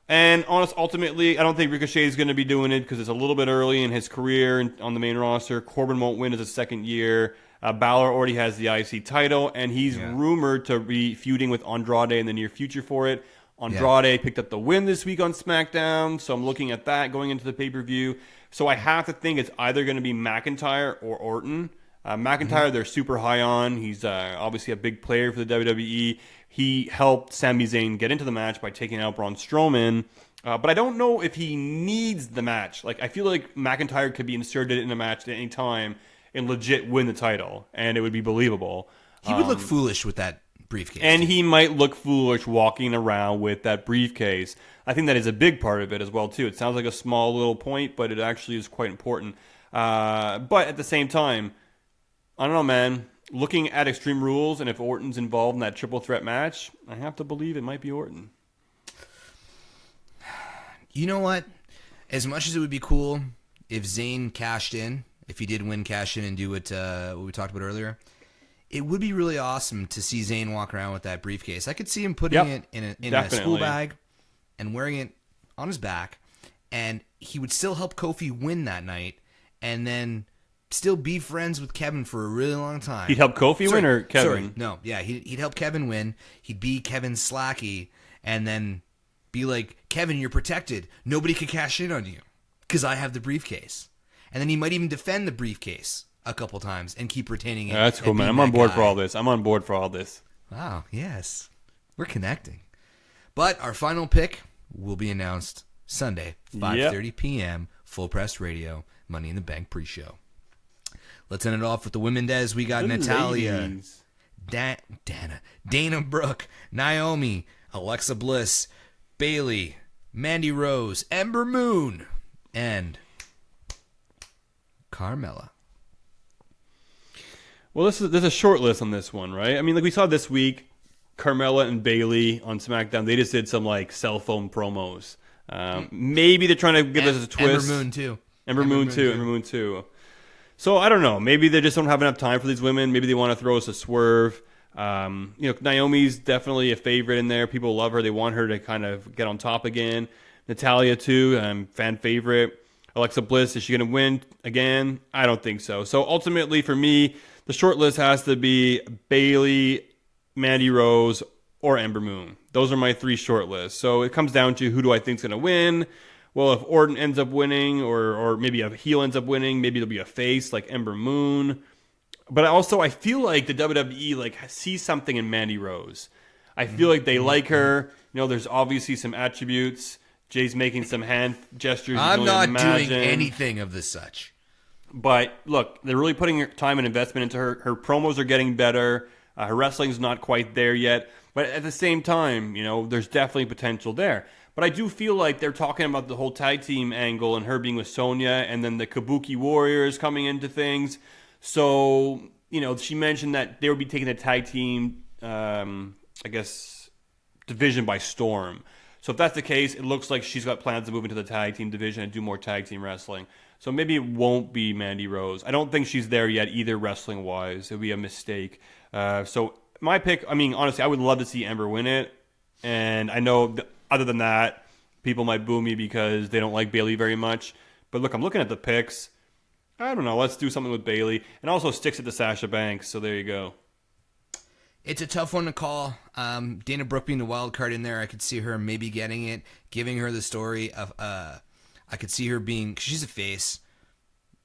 And ultimately, I don't think Ricochet is going to be doing it because it's a little bit early in his career on the main roster. Corbin won't win as a second year. Balor already has the IC title, and he's rumored to be feuding with Andrade in the near future for it. Andrade picked up the win this week on SmackDown, so I'm looking at that going into the pay-per-view. So I have to think it's either going to be McIntyre or Orton. McIntyre, they're super high on. He's obviously a big player for the WWE. He helped Sami Zayn get into the match by taking out Braun Strowman. But I don't know if he needs the match. Like, I feel like McIntyre could be inserted in a match at any time and legit win the title, and it would be believable. He would look foolish with that briefcase. And he might look foolish walking around with that briefcase. I think that is a big part of it as well, too. It sounds like a small little point, but it actually is quite important. But at the same time, I don't know, man. Looking at Extreme Rules, and if Orton's involved in that triple threat match, I have to believe it might be Orton. You know what? As much as it would be cool if Zayn cashed in, if he did win, cash in, and do what we talked about earlier, it would be really awesome to see Zayn walk around with that briefcase. I could see him putting it in a school bag and wearing it on his back, and he would still help Kofi win that night, and then still be friends with Kevin for a really long time. He'd help Kofi win or Kevin? Sorry, no, yeah, he'd help Kevin win. He'd be Kevin Slacky, and then be like, Kevin, you're protected. Nobody could cash in on you because I have the briefcase. And then he might even defend the briefcase a couple times and keep retaining it. That's cool, man. I'm on board for all this. Wow, yes. We're connecting. But our final pick will be announced Sunday, 5:30 p.m., Full Press Radio, Money in the Bank pre-show. Let's end it off with the women, Des. We got Natalia, Dana Brooke, Naomi, Alexa Bliss, Bayley, Mandy Rose, Ember Moon, and Carmella. Well, there's a short list on this one, right? I mean, like we saw this week, Carmella and Bayley on SmackDown, they just did some like cell phone promos. Maybe they're trying to give us a twist. Ember Moon too. So I don't know. Maybe they just don't have enough time for these women. Maybe they want to throw us a swerve. Naomi's definitely a favorite in there. People love her. They want her to kind of get on top again. Natalia too, fan favorite. Alexa Bliss, is she going to win again? I don't think so. So ultimately for me, the short list has to be Bayley, Mandy Rose, or Ember Moon. Those are my 3 short lists. So it comes down to who do I think is going to win. Well, if Orton ends up winning or maybe a heel ends up winning, maybe it'll be a face like Ember Moon. But also I feel like the WWE sees something in Mandy Rose. I feel like they like her. There's obviously some attributes. Jay's making some hand gestures. I'm not doing anything of the such. But look, they're really putting time and investment into her. Her promos are getting better. Her wrestling's not quite there yet. But at the same time, there's definitely potential there. But I do feel like they're talking about the whole tag team angle and her being with Sonya and then the Kabuki Warriors coming into things. So, she mentioned that they would be taking the tag team, division by storm. So if that's the case, it looks like she's got plans to move into the tag team division and do more tag team wrestling. So maybe it won't be Mandy Rose. I don't think she's there yet either wrestling-wise. It would be a mistake. So my pick, honestly, I would love to see Ember win it. And I know other than that, people might boo me because they don't like Bayley very much. But look, I'm looking at the picks. I don't know. Let's do something with Bayley. And also sticks it to Sasha Banks. So there you go. It's a tough one to call. Dana Brooke being the wild card in there, I could see her maybe getting it, giving her the story of. I could see her being, cause she's a face.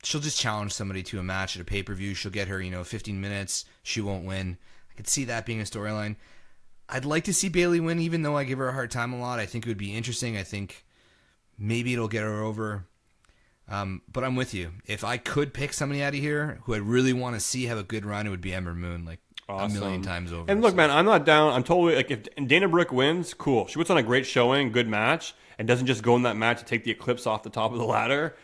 She'll just challenge somebody to a match at a pay-per-view. She'll get her, 15 minutes. She won't win. I could see that being a storyline. I'd like to see Bayley win, even though I give her a hard time a lot. I think it would be interesting. I think maybe it'll get her over. But I'm with you. If I could pick somebody out of here who I really want to see have a good run, it would be Ember Moon. Awesome. A million times over. And look, man, I'm not down. I'm totally if Dana Brooke wins, cool. She puts on a great showing, good match, and doesn't just go in that match to take the Eclipse off the top of the ladder.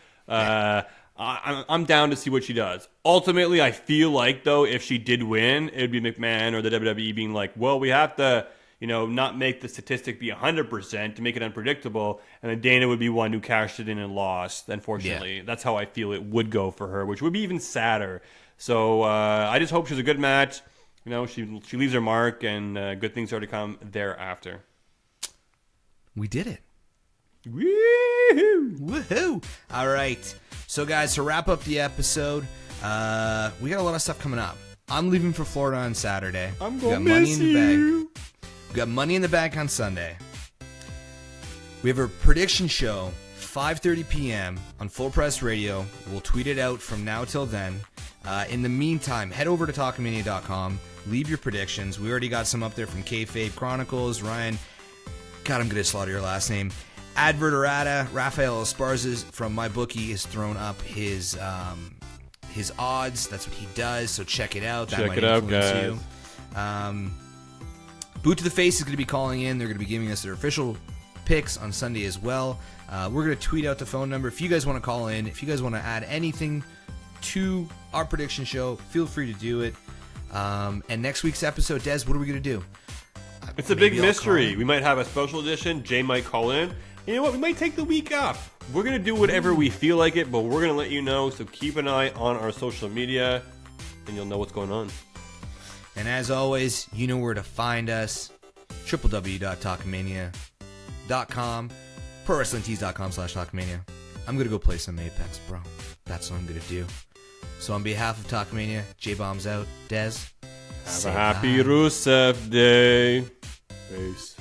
I'm down to see what she does. Ultimately, I feel like though, if she did win, it would be McMahon or the WWE being like, well, we have to, not make the statistic be 100% to make it unpredictable, and then Dana would be one who cashed it in and lost. Unfortunately, that's how I feel it would go for her, which would be even sadder. So I just hope she's a good match. She leaves her mark, and good things are to come thereafter. We did it. Woohoo! Woohoo! All right. So, guys, to wrap up the episode, we got a lot of stuff coming up. I'm leaving for Florida on Saturday. I'm going to miss you. We got Money in the Bank on Sunday. We have a prediction show, 5:30 p.m. on Full Press Radio. We'll tweet it out from now till then. In the meantime, head over to Talkamania.com. Leave your predictions. We already got some up there from Kayfabe Chronicles, Ryan. God, I'm going to slaughter your last name. Advert Errata, Rafael Esparza from MyBookie has thrown up his odds. That's what he does, so check it out. That check it out, guys. You. Boot to the Face is going to be calling in. They're going to be giving us their official picks on Sunday as well. We're going to tweet out the phone number. If you guys want to call in, if you guys want to add anything to our prediction show, feel free to do it. And next week's episode, Des, what are we going to do? It's a big mystery. We might have a special edition. Jay might call in. You know what? We might take the week off. We're going to do whatever we feel like it, but we're going to let you know. So keep an eye on our social media, and you'll know what's going on. And as always, you know where to find us. www.talkamania.com, ProWrestlingTees.com/Talkamania. I'm going to go play some Apex, bro. That's what I'm going to do. So on behalf of Talkamania, J-Bomb's out. Dez, have a happy Rusev Day. Peace.